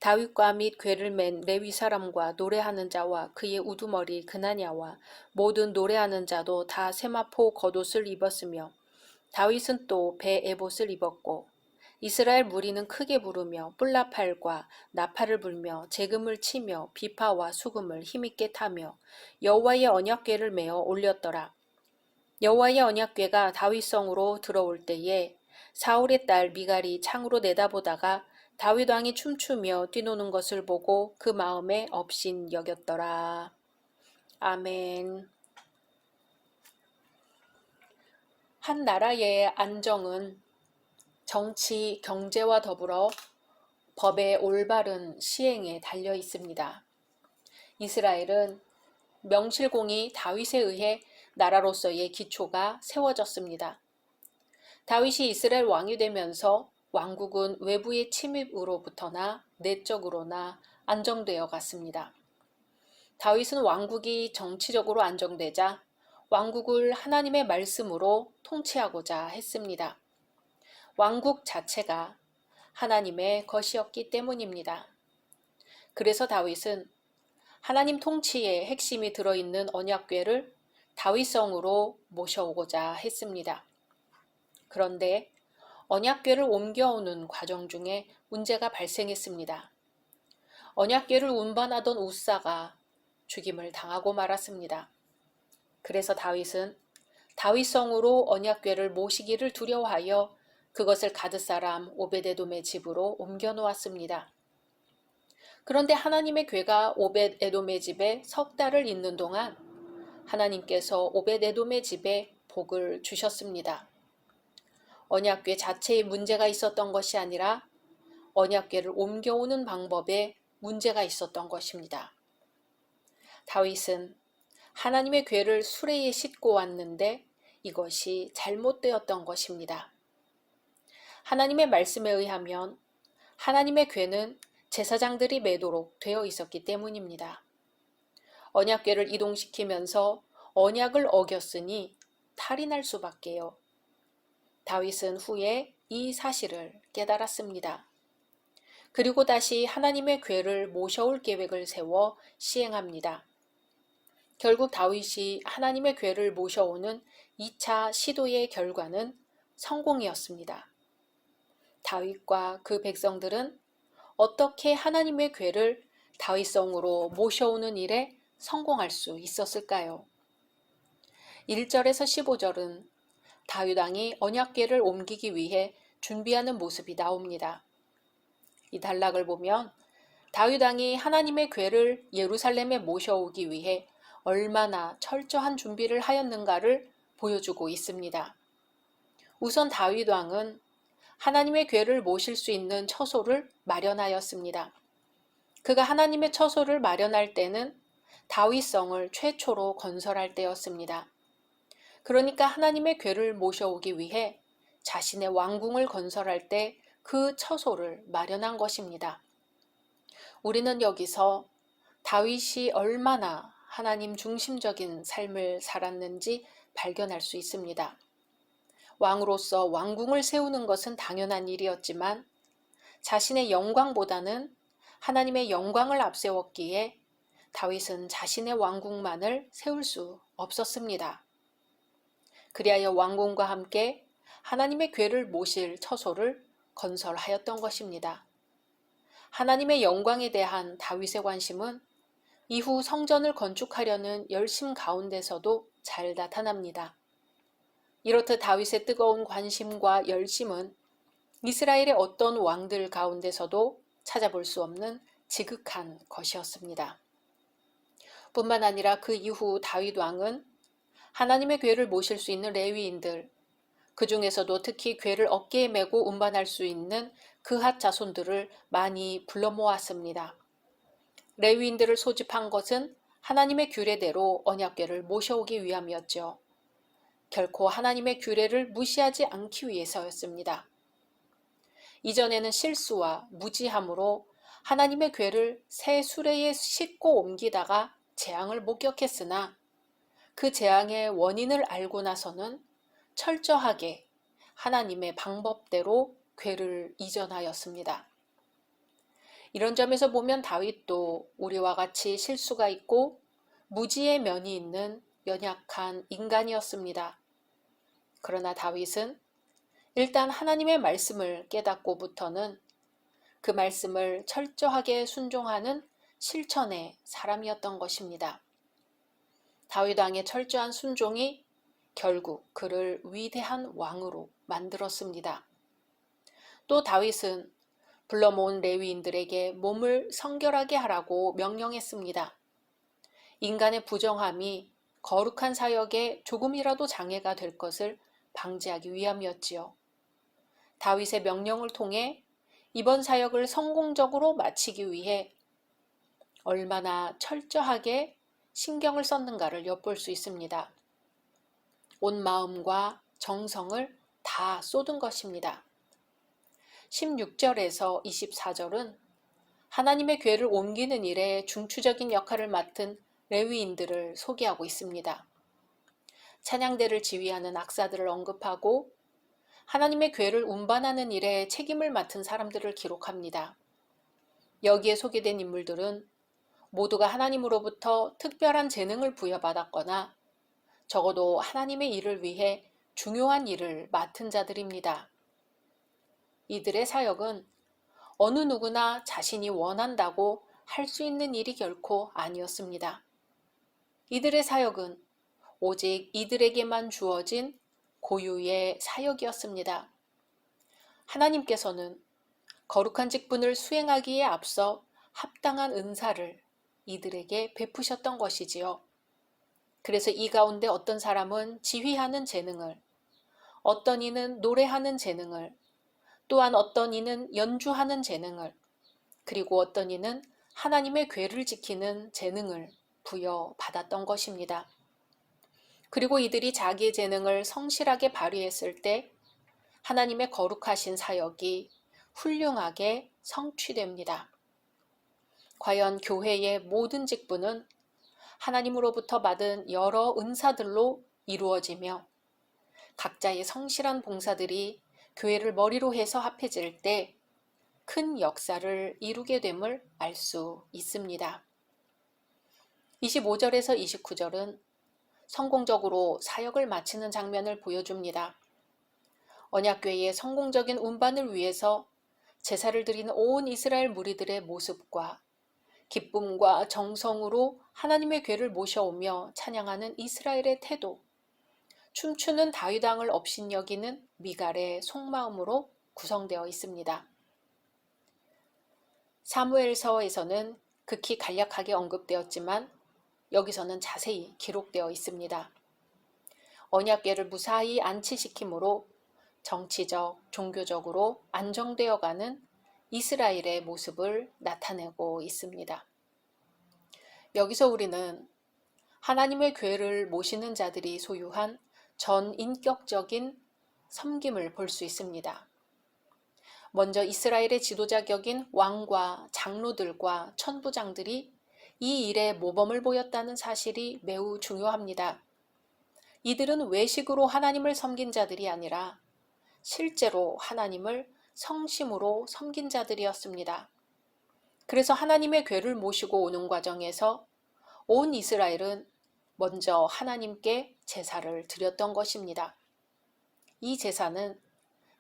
다윗과 및 궤를 맨 레위 사람과 노래하는 자와 그의 우두머리 그나냐와 모든 노래하는 자도 다 세마포 겉옷을 입었으며 다윗은 또 배 에봇을 입었고 이스라엘 무리는 크게 부르며 뿔나팔과 나팔을 불며 재금을 치며 비파와 수금을 힘있게 타며 여호와의 언약궤를 메어 올렸더라. 여호와의 언약궤가 다윗성으로 들어올 때에 사울의 딸 미갈이 창으로 내다보다가 다윗 왕이 춤추며 뛰노는 것을 보고 그 마음에 업신 여겼더라. 아멘. 한 나라의 안정은 정치, 경제와 더불어 법의 올바른 시행에 달려 있습니다. 이스라엘은 명실공히 다윗에 의해 나라로서의 기초가 세워졌습니다. 다윗이 이스라엘 왕이 되면서 왕국은 외부의 침입으로부터나 내적으로나 안정되어 갔습니다. 다윗은 왕국이 정치적으로 안정되자 왕국을 하나님의 말씀으로 통치하고자 했습니다. 왕국 자체가 하나님의 것이었기 때문입니다. 그래서 다윗은 하나님 통치의 핵심이 들어있는 언약궤를 다윗성으로 모셔오고자 했습니다. 그런데 언약궤를 옮겨오는 과정 중에 문제가 발생했습니다. 언약궤를 운반하던 우사가 죽임을 당하고 말았습니다. 그래서 다윗은 다윗성으로 언약궤를 모시기를 두려워하여 그것을 가드 사람 오벳에돔의 집으로 옮겨 놓았습니다. 그런데 하나님의 궤가 오벳에돔의 집에 석 달을 있는 동안 하나님께서 오벳에돔의 집에 복을 주셨습니다. 언약궤 자체에 문제가 있었던 것이 아니라 언약궤를 옮겨오는 방법에 문제가 있었던 것입니다. 다윗은 하나님의 궤를 수레에 싣고 왔는데 이것이 잘못되었던 것입니다. 하나님의 말씀에 의하면 하나님의 궤는 제사장들이 매도록 되어 있었기 때문입니다. 언약궤를 이동시키면서 언약을 어겼으니 탈이 날 수밖에요. 다윗은 후에 이 사실을 깨달았습니다. 그리고 다시 하나님의 궤를 모셔올 계획을 세워 시행합니다. 결국 다윗이 하나님의 궤를 모셔오는 2차 시도의 결과는 성공이었습니다. 다윗과 그 백성들은 어떻게 하나님의 궤를 다윗성으로 모셔오는 일에 성공할 수 있었을까요? 1절에서 15절은 다윗 왕이 언약궤를 옮기기 위해 준비하는 모습이 나옵니다. 이 단락을 보면 다윗 왕이 하나님의 궤를 예루살렘에 모셔오기 위해 얼마나 철저한 준비를 하였는가를 보여주고 있습니다. 우선 다윗 왕은 하나님의 궤를 모실 수 있는 처소를 마련하였습니다. 그가 하나님의 처소를 마련할 때는 다윗성을 최초로 건설할 때였습니다. 그러니까 하나님의 궤를 모셔오기 위해 자신의 왕궁을 건설할 때 그 처소를 마련한 것입니다. 우리는 여기서 다윗이 얼마나 하나님 중심적인 삶을 살았는지 발견할 수 있습니다. 왕으로서 왕궁을 세우는 것은 당연한 일이었지만 자신의 영광보다는 하나님의 영광을 앞세웠기에 다윗은 자신의 왕궁만을 세울 수 없었습니다. 그리하여 왕궁과 함께 하나님의 궤를 모실 처소를 건설하였던 것입니다. 하나님의 영광에 대한 다윗의 관심은 이후 성전을 건축하려는 열심 가운데서도 잘 나타납니다. 이렇듯 다윗의 뜨거운 관심과 열심은 이스라엘의 어떤 왕들 가운데서도 찾아볼 수 없는 지극한 것이었습니다. 뿐만 아니라 그 이후 다윗 왕은 하나님의 궤를 모실 수 있는 레위인들, 그 중에서도 특히 궤를 어깨에 메고 운반할 수 있는 그핫 자손들을 많이 불러 모았습니다. 레위인들을 소집한 것은 하나님의 규례대로 언약궤를 모셔오기 위함이었죠. 결코 하나님의 규례를 무시하지 않기 위해서였습니다. 이전에는 실수와 무지함으로 하나님의 궤를 새 수레에 싣고 옮기다가 재앙을 목격했으나 그 재앙의 원인을 알고 나서는 철저하게 하나님의 방법대로 궤를 이전하였습니다. 이런 점에서 보면 다윗도 우리와 같이 실수가 있고 무지의 면이 있는 연약한 인간이었습니다. 그러나 다윗은 일단 하나님의 말씀을 깨닫고부터는 그 말씀을 철저하게 순종하는 실천의 사람이었던 것입니다. 다윗 왕의 철저한 순종이 결국 그를 위대한 왕으로 만들었습니다. 또 다윗은 불러 모은 레위인들에게 몸을 성결하게 하라고 명령했습니다. 인간의 부정함이 거룩한 사역에 조금이라도 장애가 될 것을 방지하기 위함이었지요. 다윗의 명령을 통해 이번 사역을 성공적으로 마치기 위해 얼마나 철저하게 신경을 썼는가를 엿볼 수 있습니다. 온 마음과 정성을 다 쏟은 것입니다. 16절에서 24절은 하나님의 궤를 옮기는 일에 중추적인 역할을 맡은 레위인들을 소개하고 있습니다. 찬양대를 지휘하는 악사들을 언급하고 하나님의 궤를 운반하는 일에 책임을 맡은 사람들을 기록합니다. 여기에 소개된 인물들은 모두가 하나님으로부터 특별한 재능을 부여받았거나 적어도 하나님의 일을 위해 중요한 일을 맡은 자들입니다. 이들의 사역은 어느 누구나 자신이 원한다고 할 수 있는 일이 결코 아니었습니다. 이들의 사역은 오직 이들에게만 주어진 고유의 사역이었습니다. 하나님께서는 거룩한 직분을 수행하기에 앞서 합당한 은사를 이들에게 베푸셨던 것이지요. 그래서 이 가운데 어떤 사람은 지휘하는 재능을, 어떤 이는 노래하는 재능을, 또한 어떤 이는 연주하는 재능을, 그리고 어떤 이는 하나님의 궤를 지키는 재능을 부여받았던 것입니다. 그리고 이들이 자기의 재능을 성실하게 발휘했을 때 하나님의 거룩하신 사역이 훌륭하게 성취됩니다. 과연 교회의 모든 직분은 하나님으로부터 받은 여러 은사들로 이루어지며 각자의 성실한 봉사들이 교회를 머리로 해서 합해질 때 큰 역사를 이루게 됨을 알 수 있습니다. 25절에서 29절은 성공적으로 사역을 마치는 장면을 보여줍니다. 언약궤의 성공적인 운반을 위해서 제사를 드리는 온 이스라엘 무리들의 모습과 기쁨과 정성으로 하나님의 궤를 모셔오며 찬양하는 이스라엘의 태도, 춤추는 다윗 왕을 업신여기는 미갈의 속마음으로 구성되어 있습니다. 사무엘서에서는 극히 간략하게 언급되었지만 여기서는 자세히 기록되어 있습니다. 언약궤를 무사히 안치시킴으로 정치적, 종교적으로 안정되어가는 이스라엘의 모습을 나타내고 있습니다. 여기서 우리는 하나님의 궤를 모시는 자들이 소유한 전인격적인 섬김을 볼 수 있습니다. 먼저 이스라엘의 지도자 격인 왕과 장로들과 천부장들이 이 일에 모범을 보였다는 사실이 매우 중요합니다. 이들은 외식으로 하나님을 섬긴 자들이 아니라 실제로 하나님을 성심으로 섬긴 자들이었습니다. 그래서 하나님의 궤를 모시고 오는 과정에서 온 이스라엘은 먼저 하나님께 제사를 드렸던 것입니다. 이 제사는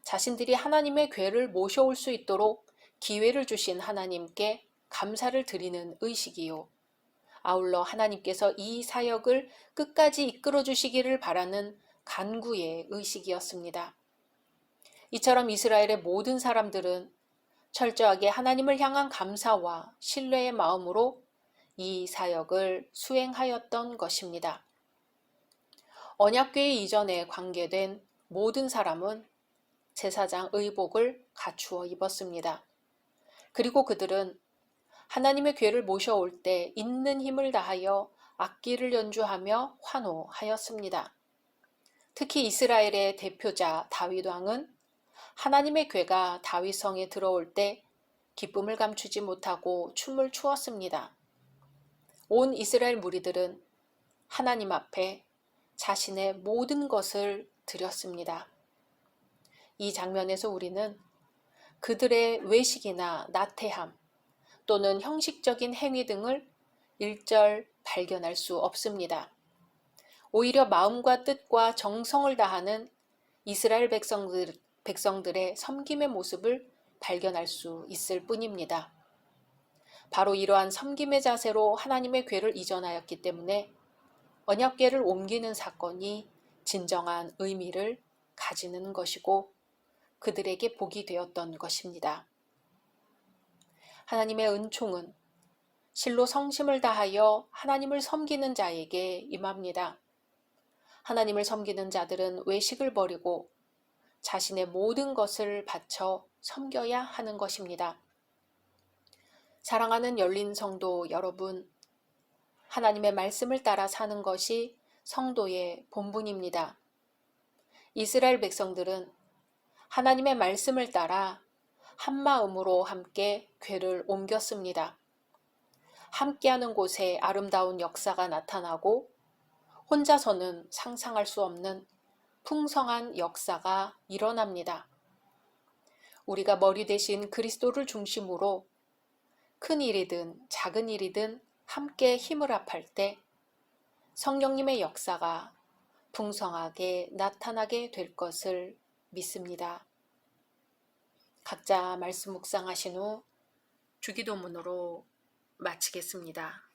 자신들이 하나님의 궤를 모셔올 수 있도록 기회를 주신 하나님께 감사를 드리는 의식이요. 아울러 하나님께서 이 사역을 끝까지 이끌어 주시기를 바라는 간구의 의식이었습니다. 이처럼 이스라엘의 모든 사람들은 철저하게 하나님을 향한 감사와 신뢰의 마음으로 이 사역을 수행하였던 것입니다. 언약궤 이전에 관계된 모든 사람은 제사장 의복을 갖추어 입었습니다. 그리고 그들은 하나님의 궤를 모셔올 때 있는 힘을 다하여 악기를 연주하며 환호하였습니다. 특히 이스라엘의 대표자 다윗 왕은 하나님의 궤가 다윗성에 들어올 때 기쁨을 감추지 못하고 춤을 추었습니다. 온 이스라엘 무리들은 하나님 앞에 자신의 모든 것을 드렸습니다. 이 장면에서 우리는 그들의 외식이나 나태함 또는 형식적인 행위 등을 일절 발견할 수 없습니다. 오히려 마음과 뜻과 정성을 다하는 이스라엘 백성들의 섬김의 모습을 발견할 수 있을 뿐입니다. 바로 이러한 섬김의 자세로 하나님의 궤를 이전하였기 때문에 언약궤를 옮기는 사건이 진정한 의미를 가지는 것이고 그들에게 복이 되었던 것입니다. 하나님의 은총은 실로 성심을 다하여 하나님을 섬기는 자에게 임합니다. 하나님을 섬기는 자들은 외식을 버리고 자신의 모든 것을 바쳐 섬겨야 하는 것입니다. 사랑하는 열린 성도 여러분, 하나님의 말씀을 따라 사는 것이 성도의 본분입니다. 이스라엘 백성들은 하나님의 말씀을 따라 한 마음으로 함께 궤를 옮겼습니다. 함께하는 곳에 아름다운 역사가 나타나고 혼자서는 상상할 수 없는 풍성한 역사가 일어납니다. 우리가 머리 대신 그리스도를 중심으로 큰 일이든 작은 일이든 함께 힘을 합할 때 성령님의 역사가 풍성하게 나타나게 될 것을 믿습니다. 각자 말씀 묵상하신 후 주기도문으로 마치겠습니다.